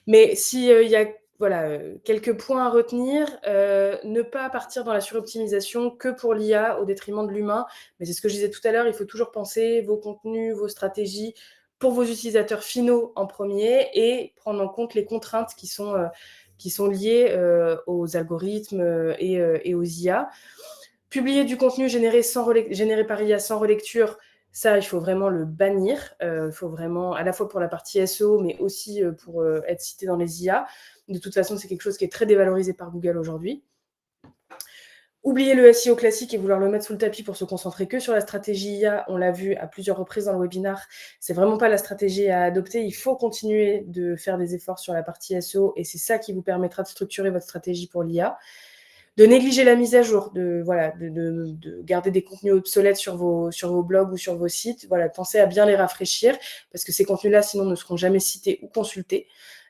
Mais si, il y a voilà, quelques points à retenir, ne pas partir dans la suroptimisation que pour l'IA au détriment de l'humain. Mais c'est ce que je disais tout à l'heure, il faut toujours penser vos contenus, vos stratégies pour vos utilisateurs finaux en premier et prendre en compte les contraintes qui sont liées, aux algorithmes, et aux IA. Publier du contenu généré par IA sans relecture, ça, il faut vraiment le bannir. Il faut vraiment, à la fois pour la partie SEO, mais aussi pour être cité dans les IA. De toute façon, c'est quelque chose qui est très dévalorisé par Google aujourd'hui. Oublier le SEO classique et vouloir le mettre sous le tapis pour se concentrer que sur la stratégie IA, on l'a vu à plusieurs reprises dans le webinaire, c'est vraiment pas la stratégie à adopter. Il faut continuer de faire des efforts sur la partie SEO et c'est ça qui vous permettra de structurer votre stratégie pour l'IA. De négliger la mise à jour, de garder des contenus obsolètes sur vos blogs ou sur vos sites. Voilà, pensez à bien les rafraîchir parce que ces contenus-là, sinon, ne seront jamais cités ou consultés.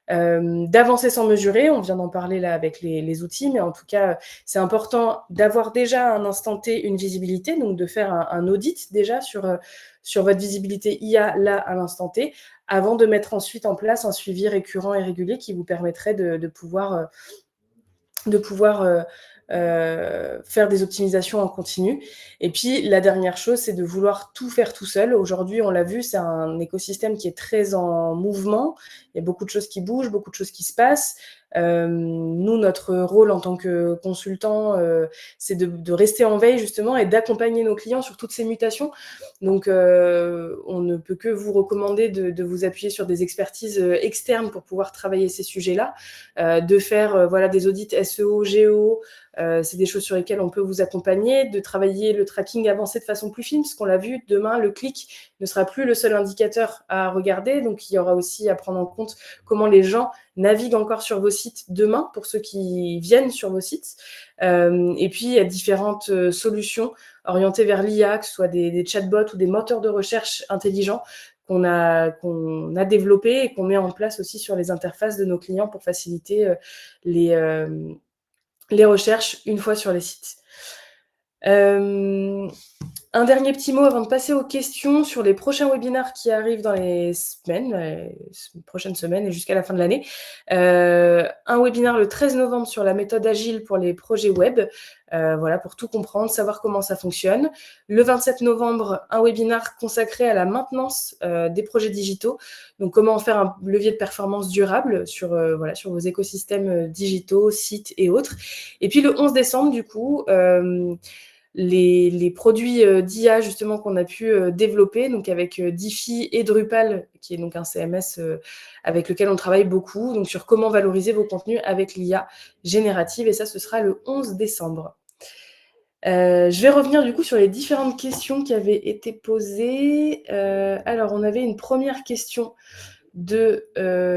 D'avancer sans mesurer, on vient d'en parler là avec les outils, mais en tout cas, c'est important d'avoir déjà à un instant T une visibilité, donc de faire un audit déjà sur votre visibilité IA là à l'instant T, avant de mettre ensuite en place un suivi récurrent et régulier qui vous permettrait de pouvoir faire des optimisations en continu. Et puis, la dernière chose, c'est de vouloir tout faire tout seul. Aujourd'hui, on l'a vu, c'est un écosystème qui est très en mouvement. Il y a beaucoup de choses qui bougent, beaucoup de choses qui se passent. Nous, notre rôle en tant que consultant, c'est de rester en veille justement et d'accompagner nos clients sur toutes ces mutations. Donc, on ne peut que vous recommander de vous appuyer sur des expertises externes pour pouvoir travailler ces sujets-là, de faire voilà, des audits SEO, GEO, c'est des choses sur lesquelles on peut vous accompagner, de travailler le tracking avancé de façon plus fine, parce qu'on l'a vu, demain, le clic ne sera plus le seul indicateur à regarder, donc il y aura aussi à prendre en compte comment les gens naviguent encore sur vos sites demain, pour ceux qui viennent sur vos sites. Et puis, il y a différentes solutions orientées vers l'IA, que ce soit des chatbots ou des moteurs de recherche intelligents qu'on a développés et qu'on met en place aussi sur les interfaces de nos clients pour faciliter les recherches une fois sur les sites. Un dernier petit mot avant de passer aux questions sur les prochains webinaires qui arrivent dans les prochaines semaines et jusqu'à la fin de l'année. Un webinaire le 13 novembre sur la méthode agile pour les projets web, voilà, pour tout comprendre, savoir comment ça fonctionne. Le 27 novembre, un webinaire consacré à la maintenance des projets digitaux, donc comment faire un levier de performance durable sur vos écosystèmes digitaux, sites et autres. Et puis le 11 décembre, du coup, les produits d'IA justement qu'on a pu développer, donc avec Diffy et Drupal, qui est donc un CMS avec lequel on travaille beaucoup, donc sur comment valoriser vos contenus avec l'IA générative, et ça, ce sera le 11 décembre. Je vais revenir du coup sur les différentes questions qui avaient été posées. Alors, on avait une première question de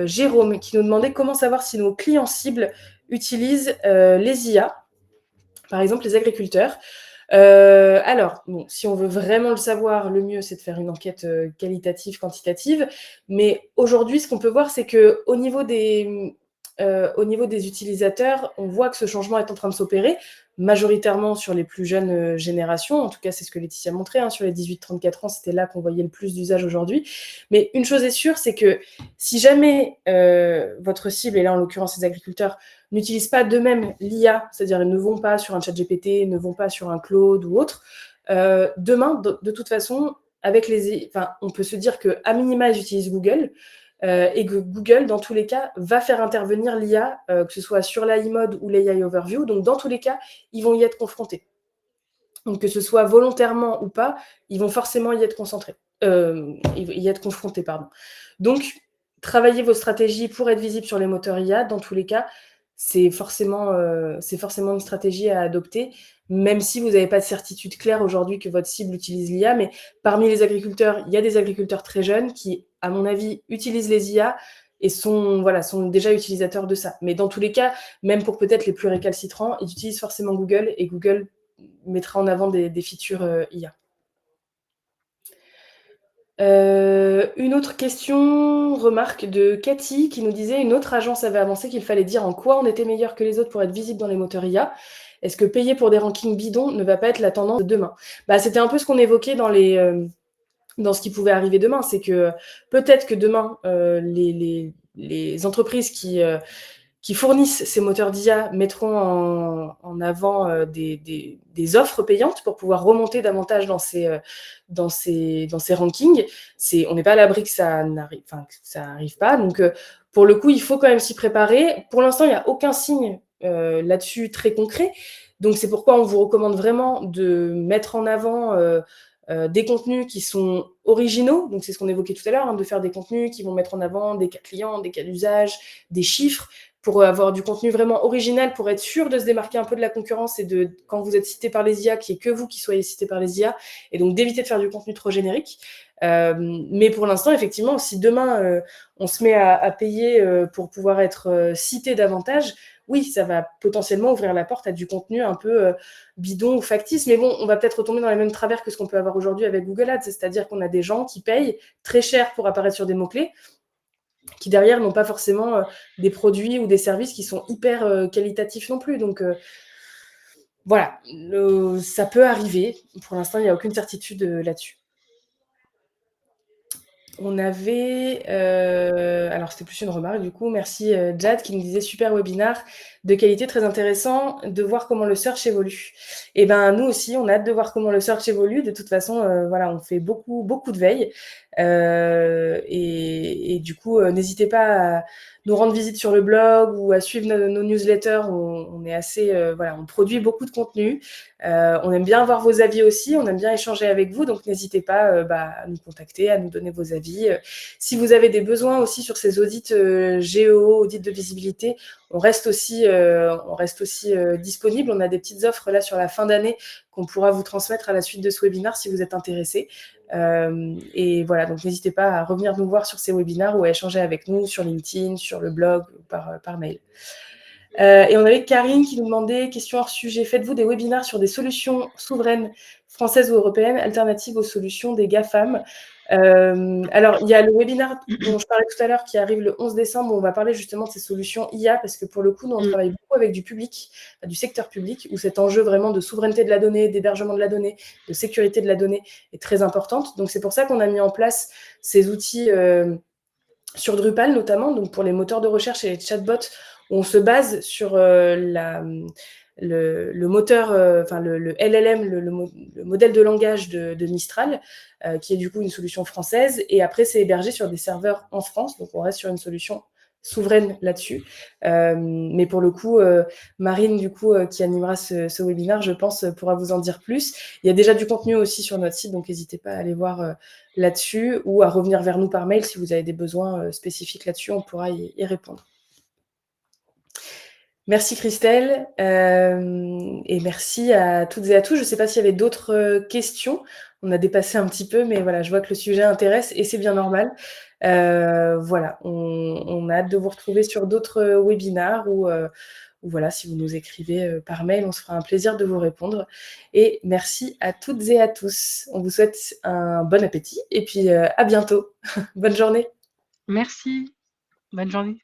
Jérôme qui nous demandait comment savoir si nos clients cibles utilisent les IA, par exemple les agriculteurs. Alors, bon, si on veut vraiment le savoir, le mieux, c'est de faire une enquête qualitative, quantitative. Mais aujourd'hui, ce qu'on peut voir, c'est qu'au niveau des utilisateurs, on voit que ce changement est en train de s'opérer. majoritairement sur les plus jeunes générations. En tout cas, c'est ce que Laetitia montrait, hein, sur les 18-34 ans, c'était là qu'on voyait le plus d'usage aujourd'hui. Mais une chose est sûre, c'est que si jamais votre cible, et là en l'occurrence les agriculteurs, n'utilisent pas d'eux-mêmes l'IA, c'est-à-dire ils ne vont pas sur un chat GPT, ne vont pas sur un Claude ou autre, demain, de toute façon, on peut se dire qu'à minima, ils utilisent Google, et que Google, dans tous les cas, va faire intervenir l'IA, que ce soit sur l'AI Mode ou l'AI Overview. Donc, dans tous les cas, ils vont y être confrontés. Donc, que ce soit volontairement ou pas, ils vont forcément y être confrontés. Pardon. Donc, travaillez vos stratégies pour être visible sur les moteurs IA. Dans tous les cas, c'est forcément une stratégie à adopter, même si vous n'avez pas de certitude claire aujourd'hui que votre cible utilise l'IA. Mais parmi les agriculteurs, il y a des agriculteurs très jeunes qui, à mon avis, utilisent les IA et sont déjà utilisateurs de ça. Mais dans tous les cas, même pour peut-être les plus récalcitrants, ils utilisent forcément Google, et Google mettra en avant des features IA. Une autre remarque de Cathy qui nous disait: une autre agence avait avancé qu'il fallait dire en quoi on était meilleur que les autres pour être visible dans les moteurs IA. Est-ce que payer pour des rankings bidons ne va pas être la tendance de demain? C'était un peu ce qu'on évoquait dans ce qui pouvait arriver demain. C'est que peut-être que demain, les entreprises qui fournissent ces moteurs d'IA mettront en avant des offres payantes pour pouvoir remonter davantage dans ces rankings. On n'est pas à l'abri que ça n'arrive pas. Donc, pour le coup, il faut quand même s'y préparer. Pour l'instant, il n'y a aucun signe là-dessus très concret. Donc, c'est pourquoi on vous recommande vraiment de mettre en avant des contenus qui sont originaux. Donc, c'est ce qu'on évoquait tout à l'heure, hein, de faire des contenus qui vont mettre en avant des cas clients, des cas d'usage, des chiffres, pour avoir du contenu vraiment original, pour être sûr de se démarquer un peu de la concurrence et quand vous êtes cité par les IA, qu'il n'y ait que vous qui soyez cité par les IA, et donc d'éviter de faire du contenu trop générique. Mais pour l'instant, effectivement, si demain on se met à payer pour pouvoir être cité davantage, oui, ça va potentiellement ouvrir la porte à du contenu un peu bidon ou factice. Mais bon, on va peut-être retomber dans les mêmes travers que ce qu'on peut avoir aujourd'hui avec Google Ads, c'est-à-dire qu'on a des gens qui payent très cher pour apparaître sur des mots-clés, qui derrière n'ont pas forcément des produits ou des services qui sont hyper qualitatifs non plus. Donc voilà, ça peut arriver. Pour l'instant, il n'y a aucune certitude là-dessus. On avait, alors c'était plus une remarque du coup, merci Jad qui nous disait: super webinar de qualité, très intéressant de voir comment le search évolue. Et ben nous aussi, on a hâte de voir comment le search évolue. De toute façon, voilà, on fait beaucoup de veille, et du coup, n'hésitez pas à nous rendre visite sur le blog ou à suivre nos newsletters. On est assez, voilà, on produit beaucoup de contenu. On aime bien avoir vos avis aussi, on aime bien échanger avec vous, donc n'hésitez pas à nous contacter, à nous donner vos avis. Si vous avez des besoins aussi sur ces audits géo, audits de visibilité, on reste aussi disponible. On a des petites offres là sur la fin d'année qu'on pourra vous transmettre à la suite de ce webinaire si vous êtes intéressés. Et voilà, donc n'hésitez pas à revenir nous voir sur ces webinaires ou à échanger avec nous sur LinkedIn, sur le blog ou par mail. Et on avait Karine qui nous demandait, question hors sujet: faites-vous des webinaires sur des solutions souveraines françaises ou européennes alternatives aux solutions des GAFAM? Alors, il y a le webinaire dont je parlais tout à l'heure qui arrive le 11 décembre, où on va parler justement de ces solutions IA, parce que pour le coup, nous, on travaille beaucoup avec du public, du secteur public, où cet enjeu vraiment de souveraineté de la donnée, d'hébergement de la donnée, de sécurité de la donnée est très importante. Donc, c'est pour ça qu'on a mis en place ces outils sur Drupal notamment, donc pour les moteurs de recherche et les chatbots, où on se base sur le moteur, le LLM, le modèle de langage de Mistral, qui est du coup une solution française. Et après, c'est hébergé sur des serveurs en France, donc on reste sur une solution souveraine là-dessus. Mais pour le coup, Marine, du coup, qui animera ce webinaire, je pense, pourra vous en dire plus. Il y a déjà du contenu aussi sur notre site, donc n'hésitez pas à aller voir là-dessus, ou à revenir vers nous par mail si vous avez des besoins spécifiques là-dessus, on pourra y répondre. Merci Christelle, et merci à toutes et à tous. Je ne sais pas s'il y avait d'autres questions. On a dépassé un petit peu, mais voilà, je vois que le sujet intéresse et c'est bien normal. Voilà, on a hâte de vous retrouver sur d'autres webinaires, ou voilà, si vous nous écrivez par mail, on se fera un plaisir de vous répondre. Et merci à toutes et à tous. On vous souhaite un bon appétit et puis à bientôt. Bonne journée. Merci, bonne journée.